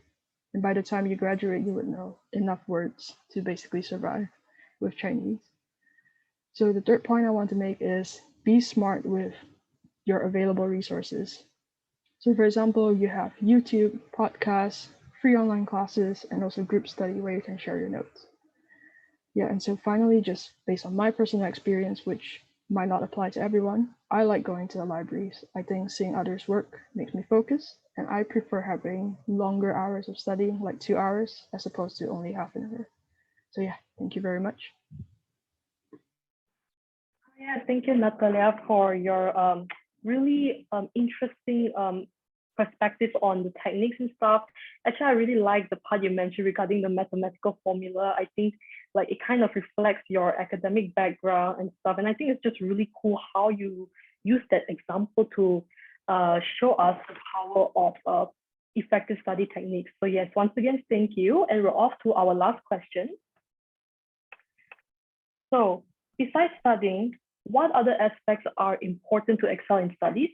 And by the time you graduate, you would know enough words to basically survive with Chinese. So the third point I want to make is be smart with your available resources. So for example, you have YouTube, podcasts, free online classes, and also group study where you can share your notes. Yeah, and so finally, just based on my personal experience, which might not apply to everyone, I like going to the libraries. I think seeing others work makes me focus, and I prefer having longer hours of studying, like 2 hours, as opposed to only half an hour. So yeah, thank you very much. Yeah, thank you, Natalia, for your really interesting perspective on the techniques and stuff. Actually, I really like the part you mentioned regarding the mathematical formula. I think like it kind of reflects your academic background and stuff. And I think it's just really cool how you use that example to show us the power of effective study techniques. So yes, once again, thank you. And we're off to our last question. So besides studying, what other aspects are important to excel in studies?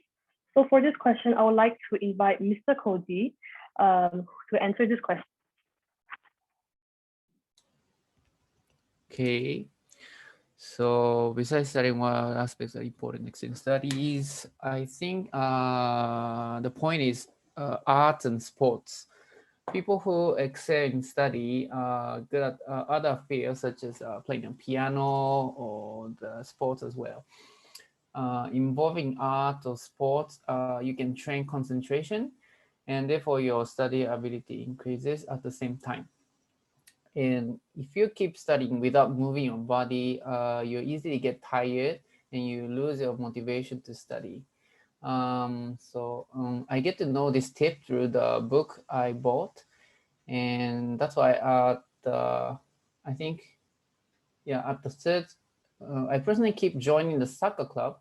So for this question, I would like to invite Mr. Koji to answer this question. Okay. So besides studying, what aspects are important in studies? I think the point is art and sports. People who excel in study are good at other fields such as playing the piano or the sports as well. Involving art or sports, you can train concentration and therefore your study ability increases at the same time. And if you keep studying without moving your body, you easily get tired and you lose your motivation to study. I get to know this tip through the book I bought. And that's why I think, yeah, at the third, I personally keep joining the soccer club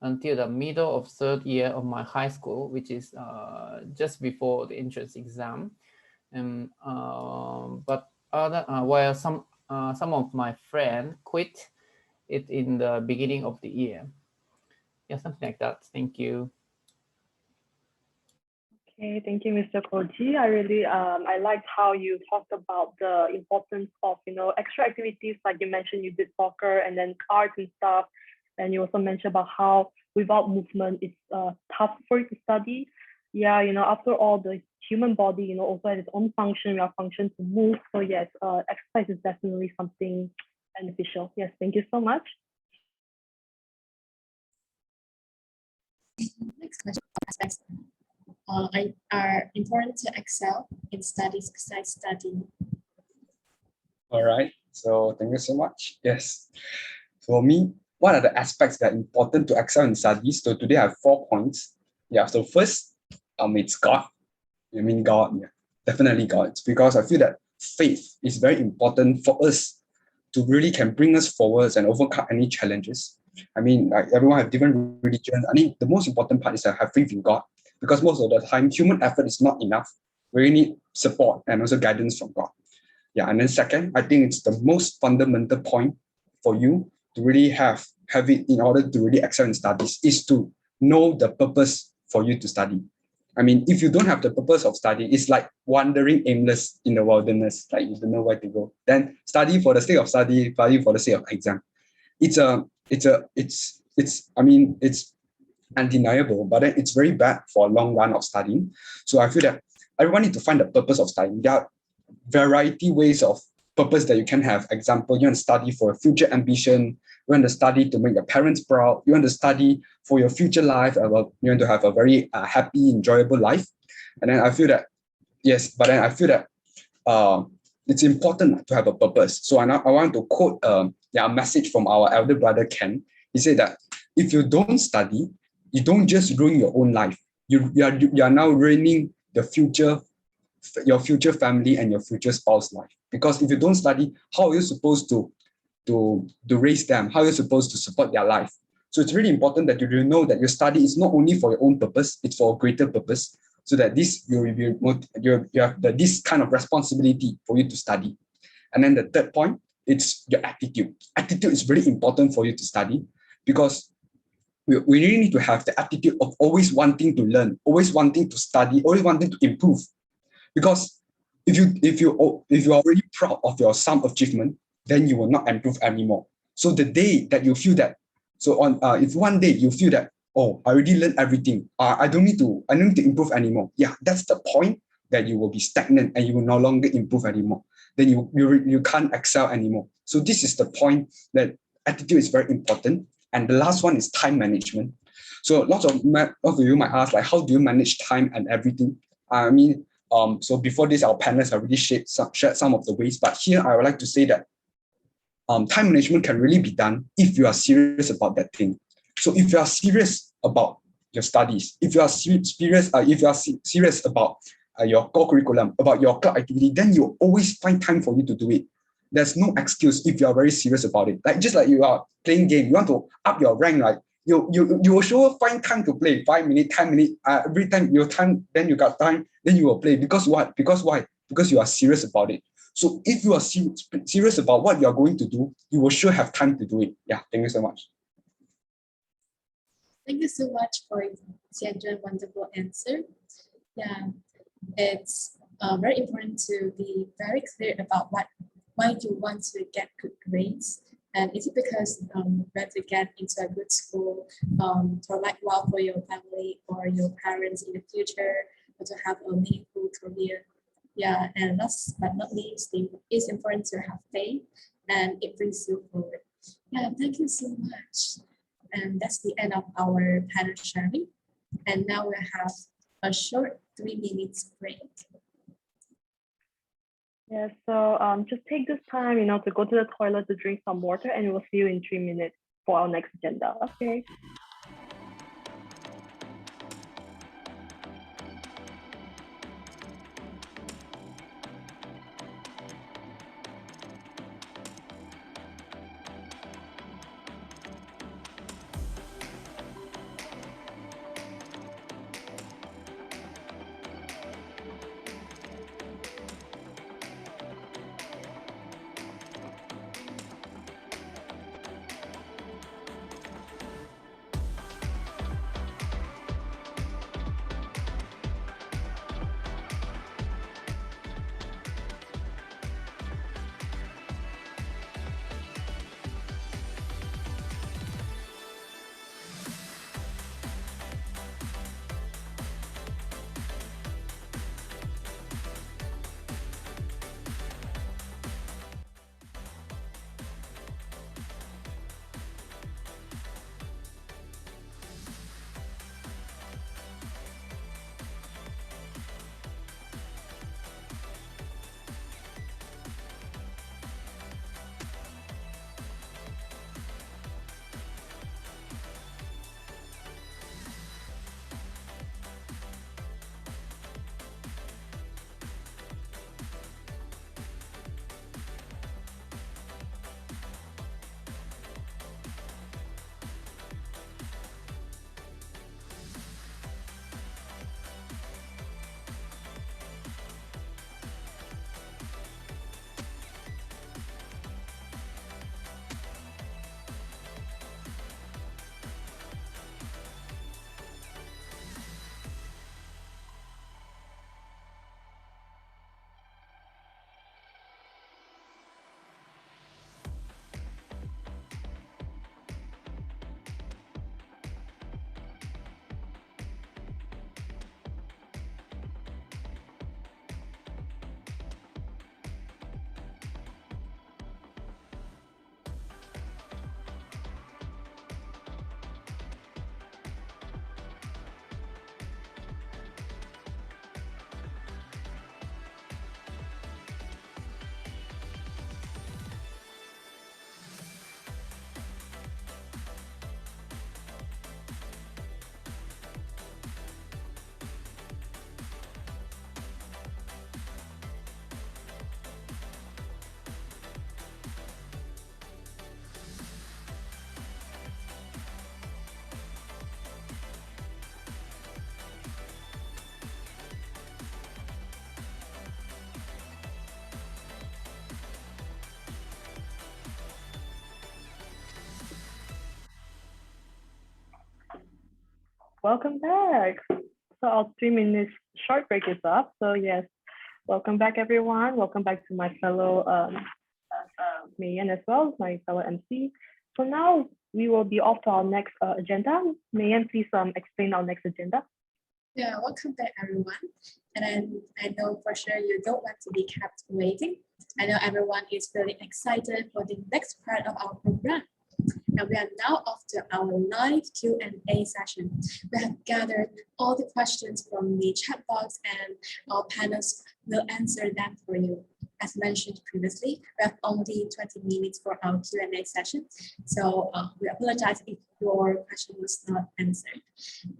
until the middle of third year of my high school, which is just before the entrance exam. And but while some of my friends quit it in the beginning of the year. Yeah, something like that. Thank you. Okay, thank you, Mr. Koji. I really I liked how you talked about the importance of extra activities, like you mentioned you did soccer and then art and stuff, and you also mentioned about how without movement it's tough for you to study. Yeah, after all, the human body also has its own function. We are functioned to move. So yes, exercise is definitely something beneficial. Yes, thank you so much. Next question aspects are important to excel in studies besides studying. All right. So thank you so much. Yes. For me, what are the aspects that are important to excel in studies? So today I have 4 points. Yeah. So first, it's God. I mean God. Yeah. Definitely God. It's because I feel that faith is very important for us to really can bring us forwards and overcome any challenges. I mean, like everyone have different religions. I think the most important part is to have faith in God, because most of the time human effort is not enough. We need support and also guidance from God. Yeah, and then second, I think it's the most fundamental point for you to really have it in order to really excel in studies is to know the purpose for you to study. I mean, if you don't have the purpose of study, it's like wandering aimless in the wilderness, like you don't know where to go. Then study for the sake of study, study for the sake of exam. It's undeniable, but then it's very bad for a long run of studying. So I feel that everyone needs to find the purpose of studying. There are variety ways of purpose that you can have. Example, you want to study for a future ambition, you want to study to make your parents proud, you want to study for your future life, you want to have a very happy, enjoyable life. And then I feel that, yes, but then I feel that it's important to have a purpose. So I want to quote a message from our elder brother Ken. He said that if you don't study, you don't just ruin your own life. You are now ruining your future family and your future spouse life. Because if you don't study, how are you supposed to raise them? How are you supposed to support their life? So it's really important that you know that your study is not only for your own purpose, it's for a greater purpose. So that this you have this kind of responsibility for you to study. And then the third point, it's your attitude. Attitude is very important for you to study, because we really need to have the attitude of always wanting to learn, always wanting to study, always wanting to improve. Because if you are already proud of your some achievement, then you will not improve anymore. So the day that you feel that, if one day you feel that, oh, I already learned everything, I don't need to improve anymore. Yeah, that's the point that you will be stagnant and you will no longer improve anymore. Then you can't excel anymore. So this is the point that attitude is very important. And the last one is time management. So lots of you might ask, like, how do you manage time and everything? I mean, so before this, our panelists have already shared some of the ways, but here I would like to say that time management can really be done if you are serious about that thing. So if you are serious about your studies, if you are serious about your core curriculum, about your club activity, then you always find time for you to do it. There's no excuse if you are very serious about it. Like just like you are playing game, you want to up your rank, right? You will sure find time to play 5 minutes, 10 minutes. Every time your time, then you got time, then you will play. Because what? Because why? Because you are serious about it. So if you are serious about what you are going to do, you will sure have time to do it. Yeah, thank you so much. Thank you so much for your wonderful answer. Yeah, it's very important to be very clear about why you want to get good grades. And is it because you want to get into a good school, provide well for your family or your parents in the future, or to have a meaningful career? Yeah, and last but not least, it's important to have faith, and it brings you forward. Yeah, thank you so much. And that's the end of our panel sharing. And now we have a short 3 minutes break. Yeah, so just take this time, to go to the toilet to drink some water, and we'll see you in 3 minutes for our next agenda. Okay. Welcome back. So our 3 minutes short break is up. So yes, welcome back everyone. Welcome back to my fellow Mayan as well, my fellow MC. So now we will be off to our next agenda. Mayan, please explain our next agenda. Yeah, welcome back everyone. And I know for sure you don't want to be kept waiting. I know everyone is really excited for the next part of our program. And we are now off to our live Q&A session. We have gathered all the questions from the chat box and our panelists will answer them for you. As mentioned previously, we have only 20 minutes for our Q&A session. So we apologize if your question was not answered.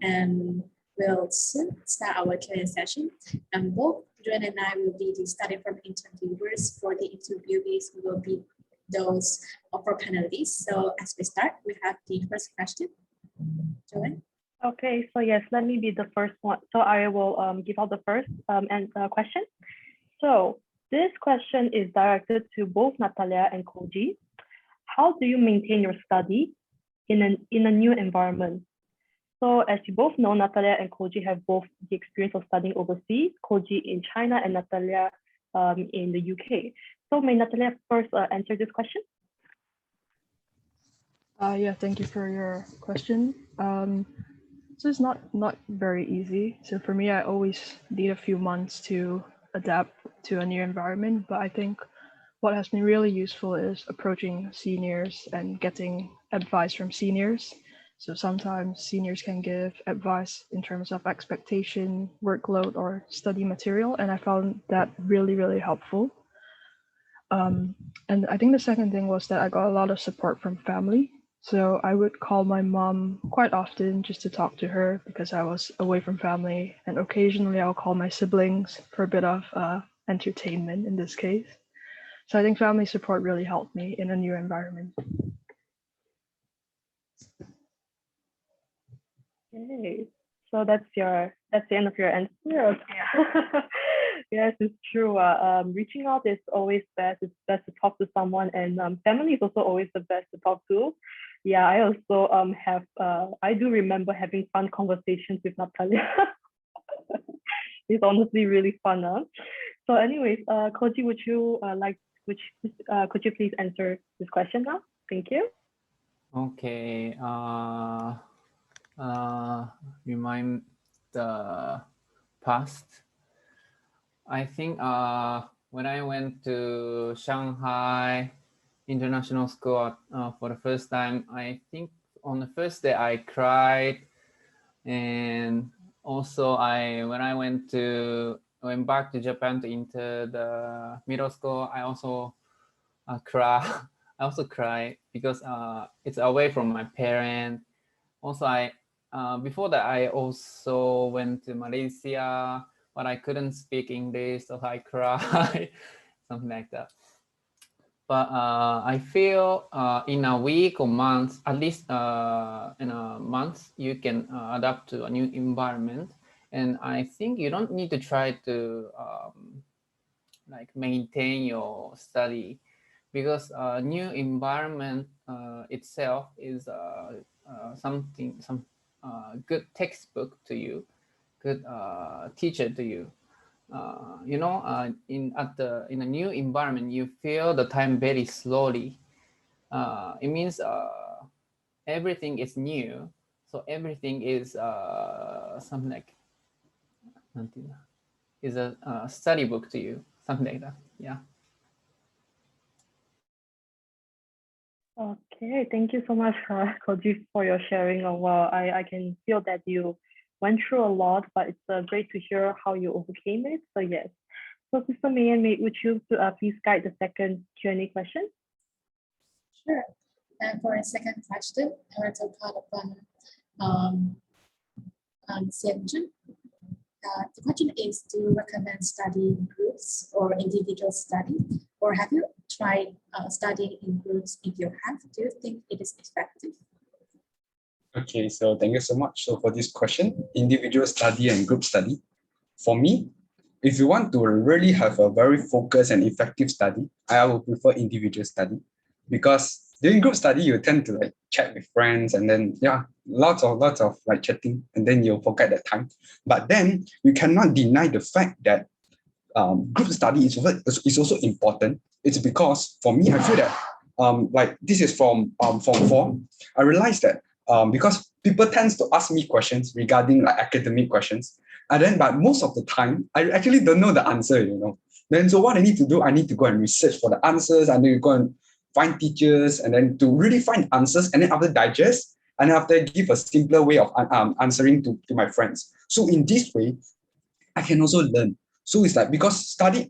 And we'll soon start our Q&A session. And both Joanne and I will be the study from interviewers. For the interviewees, we will be those for panelists. So as we start, we have the first question. Joanne? Okay, so yes, let me be the first one. So I will give out the first question. So this question is directed to both Natalia and Koji. How do you maintain your study in a new environment? So as you both know, Natalia and Koji have both the experience of studying overseas, Koji in China and Natalia in the UK. So may Natalia first answer this question? Yeah, thank you for your question. So it's not very easy. So for me, I always need a few months to adapt to a new environment. But I think what has been really useful is approaching seniors and getting advice from seniors. So sometimes seniors can give advice in terms of expectation, workload, or study material. And I found that really, really helpful. And I think the second thing was that I got a lot of support from family. So I would call my mom quite often just to talk to her because I was away from family. And occasionally I'll call my siblings for a bit of entertainment in this case. So I think family support really helped me in a new environment. Okay, so that's the end of your answer. Okay. Yes, it's true. Reaching out is always best. It's best to talk to someone, and family is also always the best to talk to. Yeah, I also I do remember having fun conversations with Natalia. It's honestly really fun. So anyways, Koji, could you please answer this question now? Thank you. Okay. Remind the past. I think when I went to Shanghai International School for the first time, I think on the first day I cried, and also when I went back to Japan to enter the middle school, I also cried. I also cried because it's away from my parents. Also, before that I also went to Malaysia, but I couldn't speak English, so I cried, something like that. But I feel in a week or month, at least in a month, you can adapt to a new environment. And I think you don't need to try to like maintain your study, because a new environment itself is some good textbook to you, good teacher to you. You know, in a new environment, you feel the time very slowly. It means everything is new, so everything is something like is a study book to you, something like that. Yeah. Okay, thank you so much, Koji, for your sharing. Well, I can feel that you went through a lot, but it's great to hear how you overcame it. So yes. So Sister Mayan, would you please guide the second Q&A question? Sure. And for a second question, I want to call upon Sienjun. The question is, do you recommend studying groups or individual study? Or have you tried studying in groups? If you have, do you think it is effective? Okay, so thank you so much. So for this question, individual study and group study, for me, if you want to really have a very focused and effective study, I will prefer individual study, because during group study, you tend to like chat with friends, and then lots of like chatting, and then you'll forget that time. But then you cannot deny the fact that group study is also important. It's because for me, I feel that like this is from Form 4. I realized that because people tends to ask me questions regarding like academic questions, and then but most of the time I actually don't know the answer, you know. Then so what I need to do, I need to go and research for the answers, and then go and find teachers, and then to really find answers, and then after digest, and after give a simpler way of answering to my friends. So in this way, I can also learn. So it's like because studying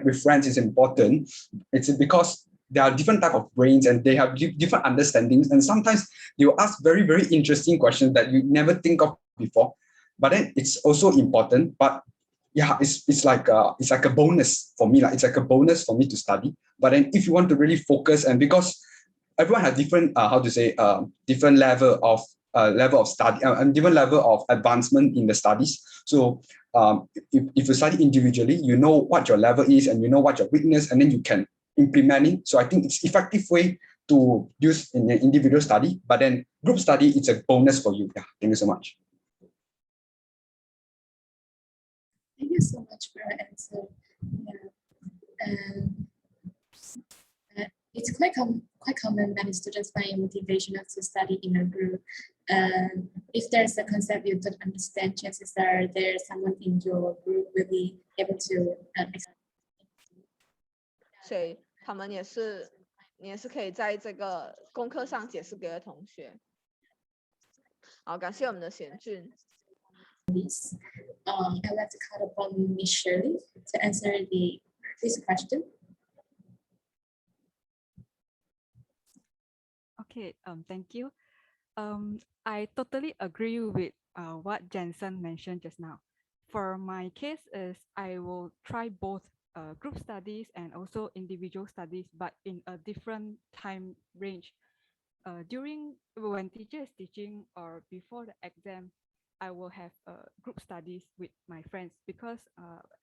with friends is important. It's because there are different type of brains and they have different understandings, and sometimes they will ask very, very interesting questions that you never think of before. But then it's also important. But yeah, it's like a bonus for me. Like it's like a bonus for me to study. But then if you want to really focus, and because everyone has different different level of study and different level of advancement in the studies. So if you study individually, you know what your level is and you know what your weakness, and then you can implement it. So I think it's effective way to use in an individual study, but then group study, it's a bonus for you. Yeah, thank you so much. Thank you so much for your answer. Yeah. It's quite common that students find motivation to study in a group. If there's a concept you don't understand, chances are there's someone in your group will be able to explain. 所以他们也是，你也是可以在这个功课上解释给同学。好，感谢我们的贤俊。I'd like to call upon Miss Shirley to answer this question. Okay, thank you. I totally agree with what Jensen mentioned just now. For my case is I will try both group studies and also individual studies, but in a different time range. During when teacher is teaching or before the exam, I will have group studies with my friends because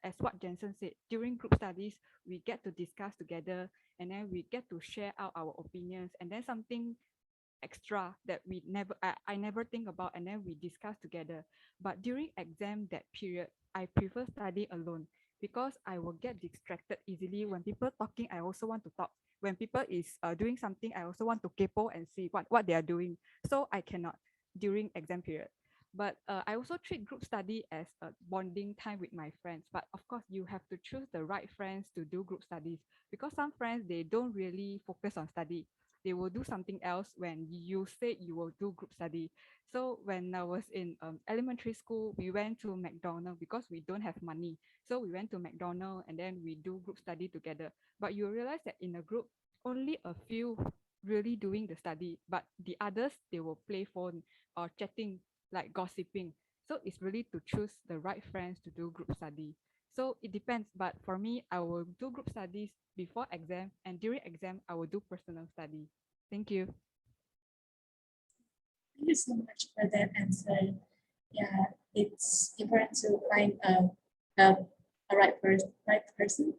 as what Jensen said, during group studies, we get to discuss together and then we get to share out our opinions and then something extra that I never think about and then we discuss together. But during exam that period, I prefer study alone because I will get distracted easily. When people talking, I also want to talk. When people is doing something, I also want to kepo and see what they are doing. So I cannot during exam period. But I also treat group study as a bonding time with my friends. But of course, you have to choose the right friends to do group studies because some friends, they don't really focus on study. They will do something else when you say you will do group study. So when I was in elementary school, we went to McDonald's because we don't have money. So we went to McDonald's and then we do group study together. But you realize that in a group, only a few really doing the study, but the others, they will play phone or chatting, like gossiping. So it's really to choose the right friends to do group study. So it depends, but for me, I will do group studies before exam, and during exam, I will do personal study. Thank you. Thank you so much for that answer. Yeah, it's important to find a right person.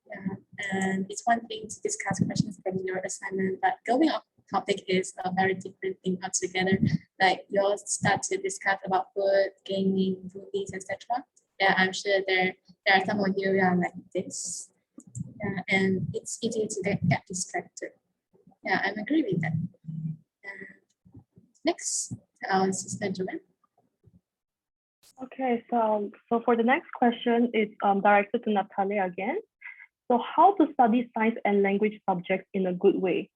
Yeah, and it's one thing to discuss questions from your assignment, but going off topic is a very different thing altogether. Like you'll start to discuss about food, gaming, movies, etc. Yeah, I'm sure there are some of you are like this. Yeah, and it's easy to get distracted. Yeah, I agree with that. Next, our Sister Joanne. Okay, so for the next question, it's directed to Natalia again. So how to study science and language subjects in a good way?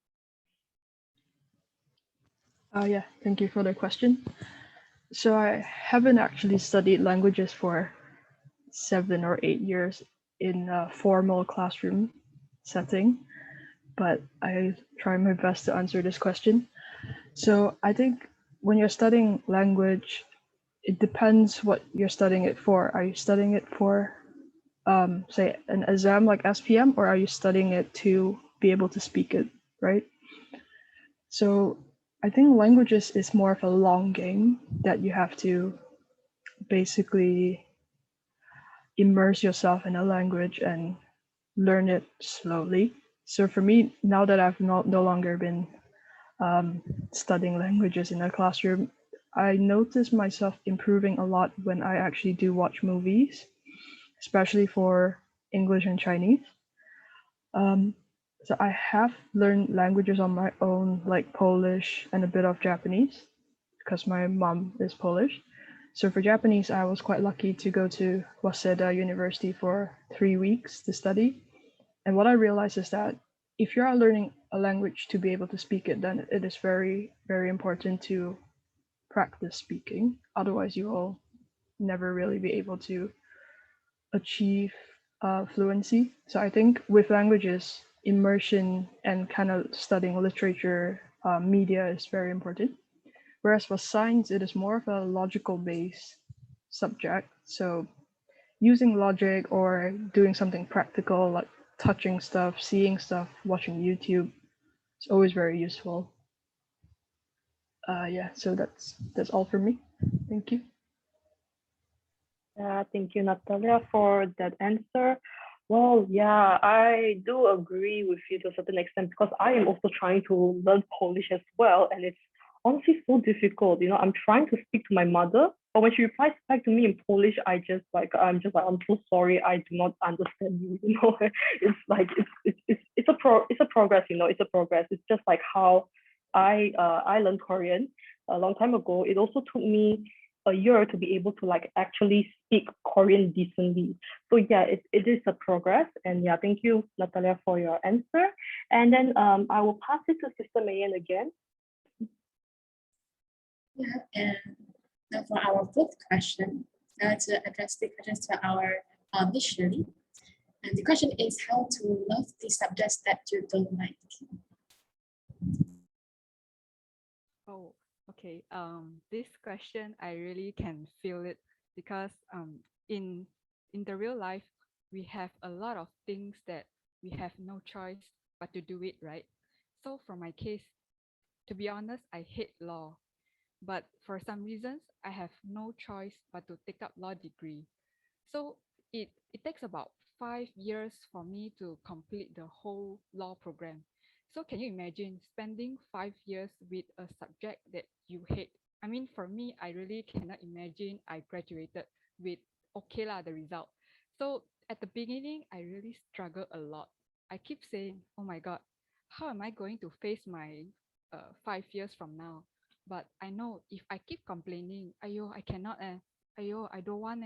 Yeah, thank you for the question. So I haven't actually studied languages for 7 or 8 years in a formal classroom setting, but I try my best to answer this question. So I think when you're studying language, it depends what you're studying it for. Are you studying it for, say, an exam like SPM, or are you studying it to be able to speak it, right? So I think languages is more of a long game that you have to basically immerse yourself in a language and learn it slowly. So for me, now that I've no longer been studying languages in a classroom, I notice myself improving a lot when I actually do watch movies, especially for English and Chinese. So I have learned languages on my own, like Polish and a bit of Japanese, because my mom is Polish. So for Japanese, I was quite lucky to go to Waseda University for 3 weeks to study. And what I realized is that if you are learning a language to be able to speak it, then it is very, very important to practice speaking. Otherwise, you will never really be able to achieve fluency. So I think with languages, immersion and kind of studying literature, media is very important. Whereas for science, it is more of a logical based subject. So using logic or doing something practical like touching stuff, seeing stuff, watching YouTube, it's always very useful. Yeah, so that's all for me. Thank you. Thank you, Natalia, for that answer. Well, yeah, I do agree with you to a certain extent because I am also trying to learn Polish as well, and it's honestly so difficult. You know, I'm trying to speak to my mother, but when she replies back to me in Polish, I'm just like, I'm so sorry, I do not understand you. You know, it's like it's a progress. You know, it's a progress. It's just like how I learned Korean a long time ago. It also took me a year to be able to like actually speak Korean decently. So yeah, it is a progress. And yeah, thank you, Natalia, for your answer. And then I will pass it to Sister Mayan again. Yeah, and now for our fourth question, to address the question to our Miss Shirley. And the question is how to love the subjects that you don't like. Oh, okay. This question I really can feel it because in the real life we have a lot of things that we have no choice but to do it, right? So for my case, to be honest, I hate law, but for some reasons I have no choice but to take up law degree. So it takes about 5 years for me to complete the whole law program. So can you imagine spending 5 years with a subject that you hate? I mean, for me, I really cannot imagine I graduated with okay lah the result. So at the beginning, I really struggle a lot. I keep saying, oh my God, how am I going to face my 5 years from now? But I know if I keep complaining, ayo, I cannot ayo, I don't want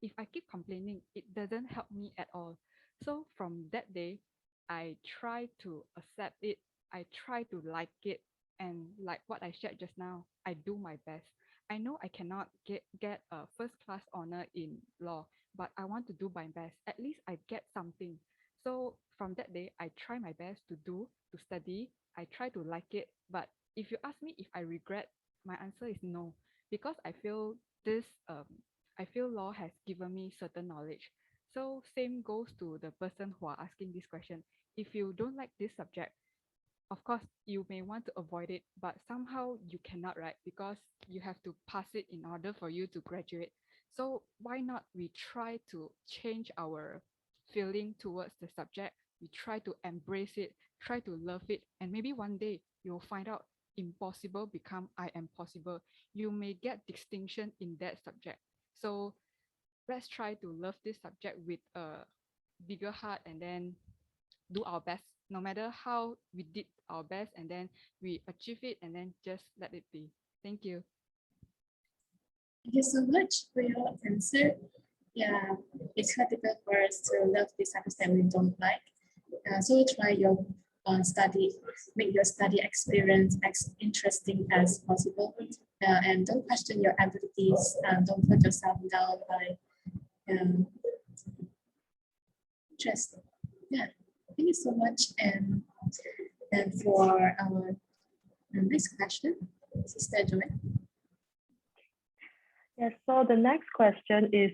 if I keep complaining, it doesn't help me at all. So from that day, I try to accept it. I try to like it. And like what I shared just now, I do my best. I know I cannot get a first class honor in law, but I want to do my best. At least I get something. So from that day, I try my best to study. I try to like it. But if you ask me if I regret, my answer is no, because I feel this I feel law has given me certain knowledge. So same goes to the person who are asking this question. If you don't like this subject, of course you may want to avoid it, but somehow you cannot, right? Because you have to pass it in order for you to graduate. So why not we try to change our feeling towards the subject? We try to embrace it, try to love it, and maybe one day you'll find out impossible become I am possible. You may get distinction in that subject. So let's try to love this subject with a bigger heart and then do our best, no matter how we did our best, and then we achieve it and then just let it be. Thank you. Thank you so much for your answer. Yeah, it's quite difficult for us to love the subjects that we don't like. So try your study, make your study experience as interesting as possible. And don't question your abilities. Don't put yourself down by interesting. Yeah, thank you so much. And for our next question, Sister Joanne. Yes, so the next question is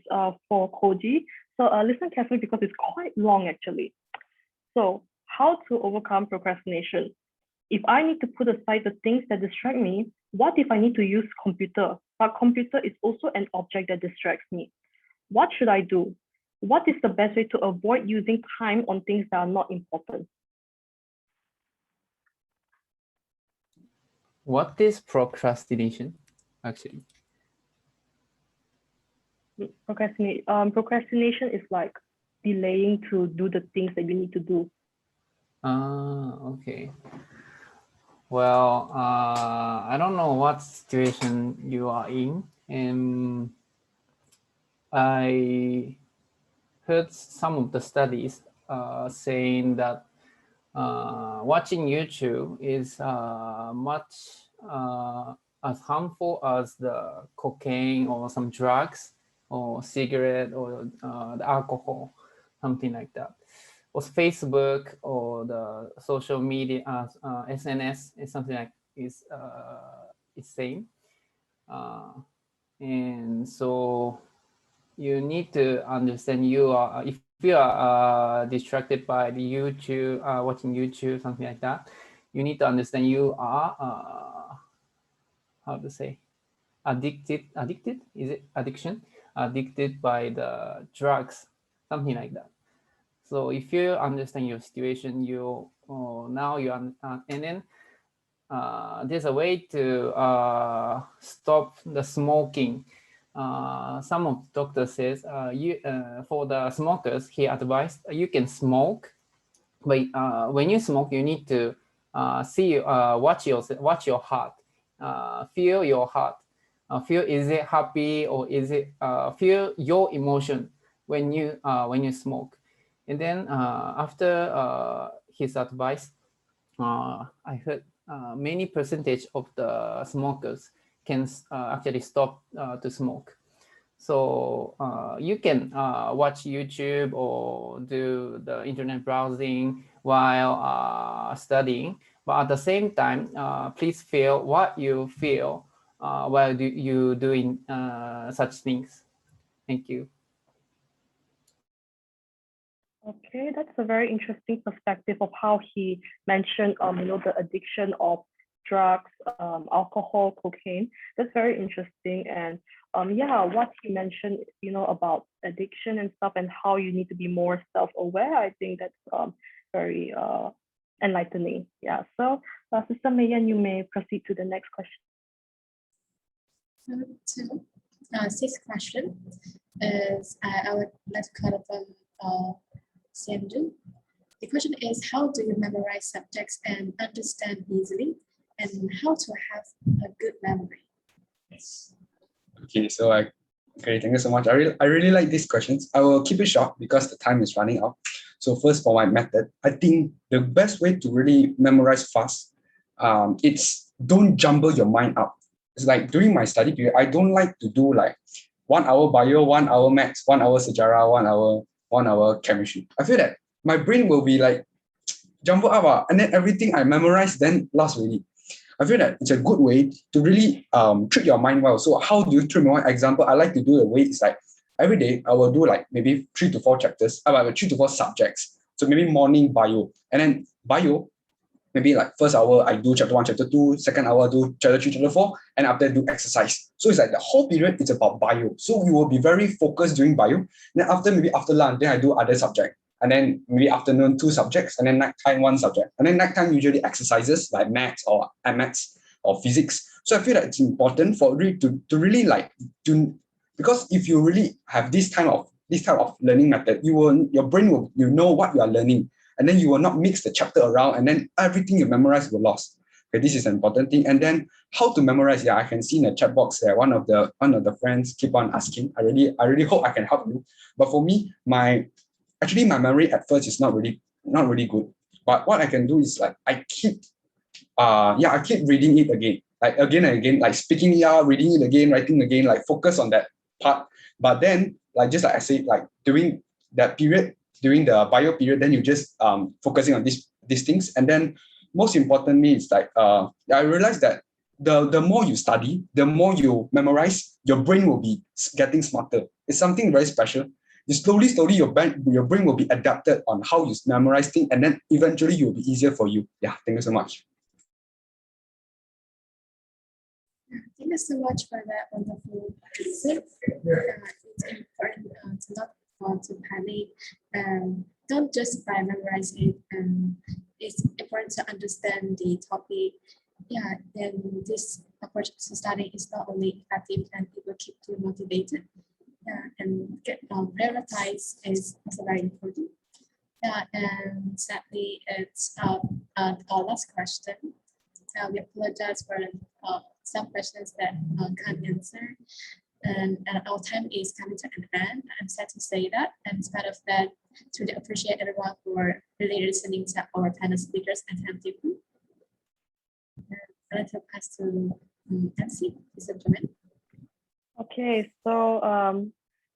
for Koji. So listen carefully because it's quite long actually. So how to overcome procrastination? If I need to put aside the things that distract me, what if I need to use computer? But computer is also an object that distracts me. What should I do? What is the best way to avoid using time on things that are not important? What is procrastination, actually? Procrastination is like delaying to do the things that you need to do. Okay. Well, I don't know what situation you are in, and I heard some of the studies saying that watching YouTube is much as harmful as the cocaine or some drugs or cigarette or the alcohol, something like that. Or Facebook or the social media, SNS is something like is same. And so you need to understand you are, if you are distracted by the YouTube, watching YouTube, something like that, you need to understand you are, how to say, addicted, is it addiction? Addicted by the drugs, something like that. So if you understand your situation, you now you and then there's a way to stop the smoking. Some of the doctor says for the smokers, he advised you can smoke, but when you smoke, you need to watch your heart, feel your heart, feel is it happy or is it feel your emotion when you smoke, and then after his advice, I heard many percentage of the smokers can actually stop to smoke. So you can watch YouTube or do the internet browsing while studying, but at the same time, please feel what you feel while you doing such things. Thank you. Okay, that's a very interesting perspective of how he mentioned, the addiction of drugs, alcohol, cocaine. That's very interesting. And what he mentioned, about addiction and stuff and how you need to be more self-aware. I think that's very enlightening. Yeah. So, Sister Mayan, you may proceed to the next question. Sixth question is I would like to call upon Sanju. The question is, how do you memorize subjects and understand easily, and how to have a good memory? Okay, so thank you so much. I really like these questions. I will keep it short because the time is running out. So first, for my method, I think the best way to really memorize fast, it's don't jumble your mind up. It's like during my study period, I don't like to do like 1 hour bio, 1 hour maths, 1 hour sejarah, 1 hour chemistry. I feel that my brain will be like jumbled up, and then everything I memorize then lost already. I feel that it's a good way to really treat your mind well. So how do you treat my mind? Example, I like to do the way it's like every day I will do like maybe 3 to 4 chapters, about 3 to 4 subjects. So maybe morning bio, and then bio, maybe like first hour I do chapter 1, chapter 2, second hour I do chapter 3, chapter 4, and after do exercise. So it's like the whole period it's about bio. So we will be very focused during bio. Then after lunch, then I do other subject. And then maybe afternoon 2 subjects, and then nighttime 1 subject. And then nighttime usually exercises like maths or maths or physics. So I feel that it's important for really to really like to, because if you really have this type of learning method, your brain will know what you are learning, and then you will not mix the chapter around, and then everything you memorize will lost. Okay, this is an important thing. And then how to memorize? Yeah, I can see in the chat box there. One of the friends keep on asking. I really hope I can help you. But for me, my memory at first is not really good. But what I can do is like I keep reading it again, like again and again, like speaking it out, reading it again, writing again, like focus on that part. But then, like just like I said, like during that period, during the bio period, then you just focusing on these things. And then most importantly, it's like I realized that the more you study, the more you memorize, your brain will be getting smarter. It's something very special. You slowly, your brain will be adapted on how you memorize things, and then eventually it will be easier for you. Yeah, thank you so much. Thank you so much for that wonderful answer. It's important to not to panic. Don't just by memorize it. It's important to understand the topic yeah, then this approach to study is not only effective and it will keep you motivated. Yeah, and get prioritize is also very important. Yeah, and sadly, it's our last question. We apologize for some questions that can't answer. And our time is coming to an end. I'm sad to say that. And in spite of that, to appreciate everyone for really listening to our panel speakers attentively. I'd like to pass to MC, Mr. Joanne. Okay, so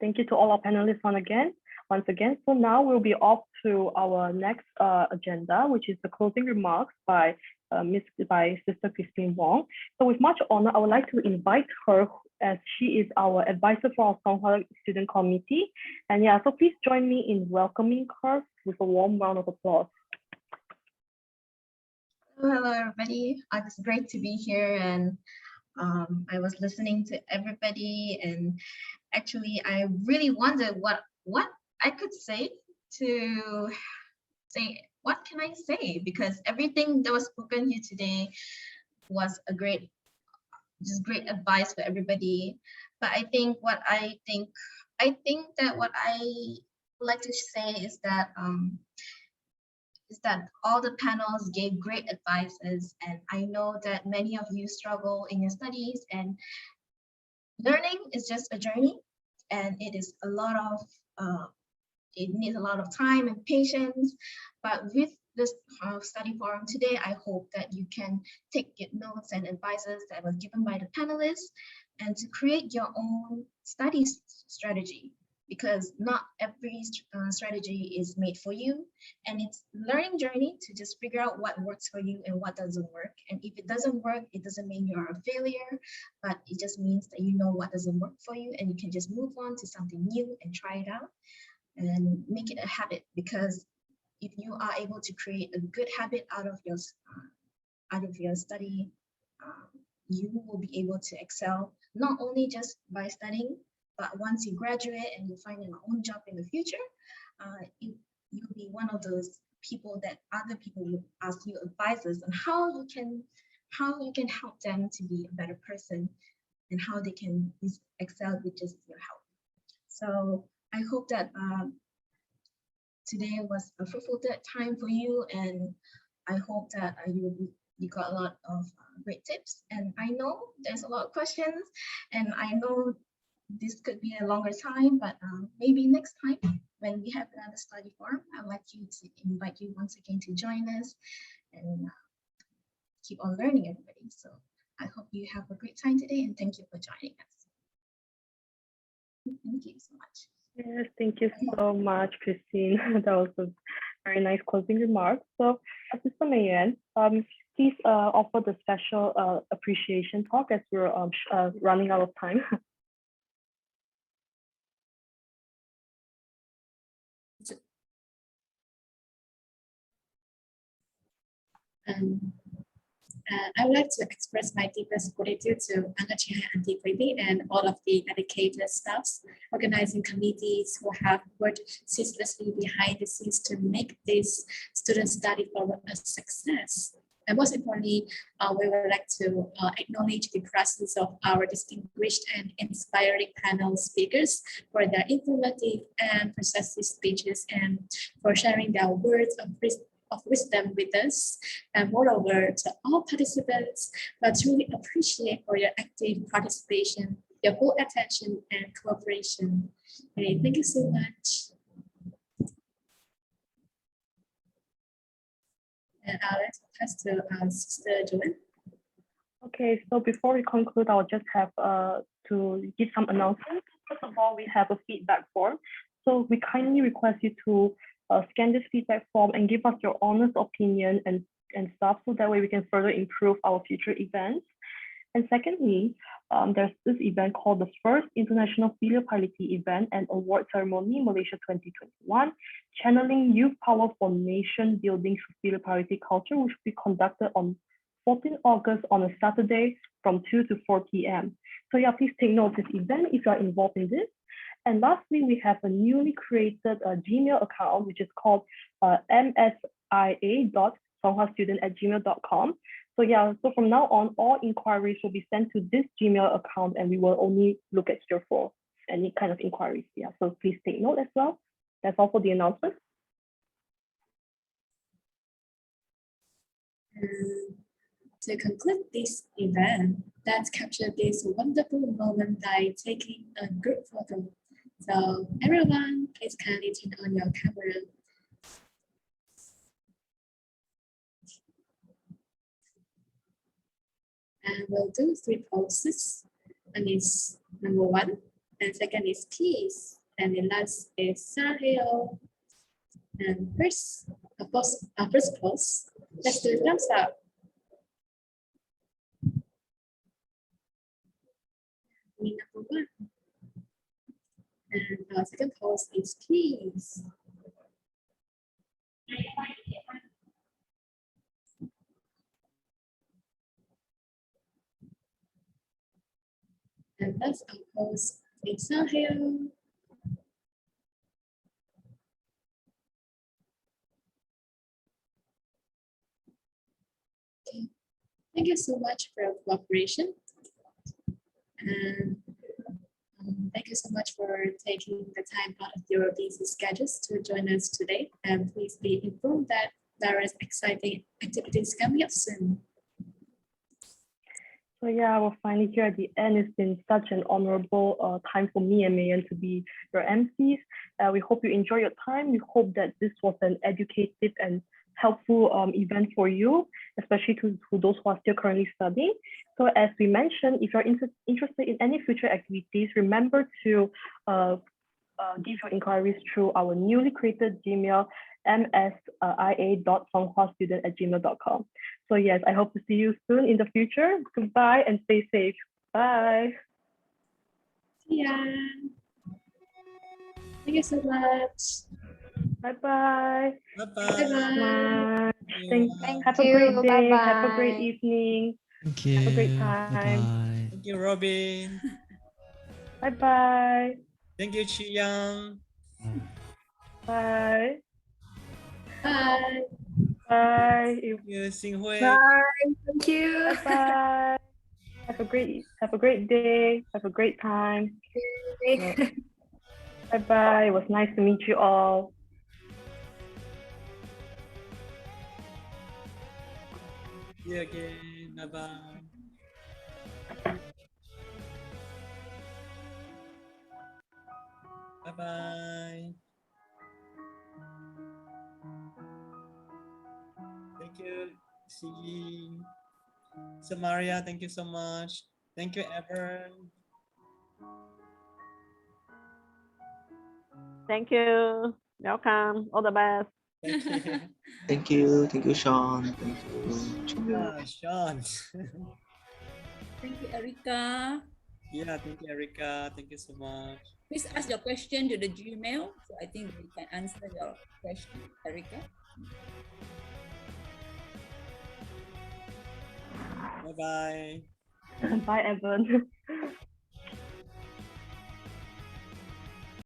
thank you to all our panelists once again. So now we'll be off to our next agenda, which is the closing remarks by Sister Christine Wong. So with much honor, I would like to invite her as she is our advisor for our Songhua Student Committee. And yeah, so please join me in welcoming her with a warm round of applause. Hello, everybody. It's great to be here, and I was listening to everybody, and actually, I really wondered what I could say to say. What can I say? Because everything that was spoken here today was a great advice for everybody. But I think what I think what I would like to say is that all the panels gave great advices, and I know that many of you struggle in your studies, and learning is just a journey, and it is a lot of it needs a lot of time and patience. But with this study forum today, I hope that you can take notes and advices that was given by the panelists and to create your own study strategy, because not every strategy is made for you, and it's learning journey to just figure out what works for you and what doesn't work. And if it doesn't work, it doesn't mean you're a failure, but it just means that you know what doesn't work for you, and you can just move on to something new and try it out and make it a habit. Because if you are able to create a good habit out of your study, you will be able to excel not only just by studying, but once you graduate and you find your own job in the future, you'll be one of those people that other people will ask you advices on how you can help them to be a better person and how they can excel with just your help. So I hope that today was a fruitful time for you, and I hope that you got a lot of great tips. And I know there's a lot of questions, and I know this could be a longer time, but maybe next time when we have another study forum, I'd like to invite you once again to join us and keep on learning, everybody. So I hope you have a great time today, and thank you for joining us. Thank you so much. Yes, thank you so much, Christine. That was a very nice closing remark. So, Sister Mayan, please offer the special appreciation talk as we're running out of time. I would like to express my deepest gratitude to Angachihai Antiquity and all of the dedicated staffs, organizing committees who have worked ceaselessly behind the scenes to make this student study forum a success. And most importantly, we would like to acknowledge the presence of our distinguished and inspiring panel speakers for their informative and persuasive speeches and for sharing their words of wisdom with us. And moreover, to all participants, I truly appreciate for your active participation, your full attention and cooperation. Okay, thank you so much. And let's pass to Sister Joanne. Okay, so before we conclude, I'll just have to give some announcements. First of all, we have a feedback form. So we kindly request you to scan this feedback form and give us your honest opinion and stuff, so that way we can further improve our future events. And secondly, there's this event called the First International Filial Piety Event and Award Ceremony Malaysia 2021, channeling youth power for nation building through filial piety culture, which will be conducted on 14 August on a Saturday from 2 to 4 p.m. So yeah, please take note of this event if you are involved in this. And lastly, we have a newly created Gmail account, which is called msia.songhwastudent@gmail.com. So yeah, so from now on, all inquiries will be sent to this Gmail account, and we will only look at here for any kind of inquiries. Yeah, so please take note as well. That's all for the announcement. To conclude this event, let's capture this wonderful moment by taking a group photo. So everyone, please kindly turn on your camera. And we'll do 3 poses. One is number 1, and second is peace, and the last is Sahil. And first pose, let's do thumbs up. Number 1. And our second pose is peace. And let's compose Sahil. Okay. Thank you so much for your cooperation. And thank you so much for taking the time out of your busy schedules to join us today. And please be informed that there is exciting activities coming up soon. So yeah, we're finally here at the end. It's been such an honorable time for me and Mayan to be your MCs. We hope you enjoy your time. We hope that this was an educative and helpful event for you, especially to those who are still currently studying. So as we mentioned, if you're interested in any future activities, remember to give your inquiries through our newly created Gmail, msia.songhua@gmail.com. So yes, I hope to see you soon in the future. Goodbye and stay safe. Bye. See ya. Thank you so much. Bye-bye. Bye-bye. Have a great day. Have a great evening. Thank you. Have a great time. Bye-bye. Thank you, Robin. Bye-bye. Thank you, Chi Yang. Bye. Bye. Bye. Thank you, Xing Hui. Bye. Thank you. Bye-bye. Have a great day. Have a great time. Bye-bye. It was nice to meet you all. See you again. Bye-bye. Bye-bye. Thank you, Sigi. Samaria, thank you so much. Thank you, Evan. Thank you. Welcome. All the best. Thank you. Thank you, Sean. Thank you, Sean. Thank you, Erica. Yeah, thank you, Erica. Thank you so much. Please ask your question to the Gmail. So I think we can answer your question, Erica. Bye-bye. Bye, Evan.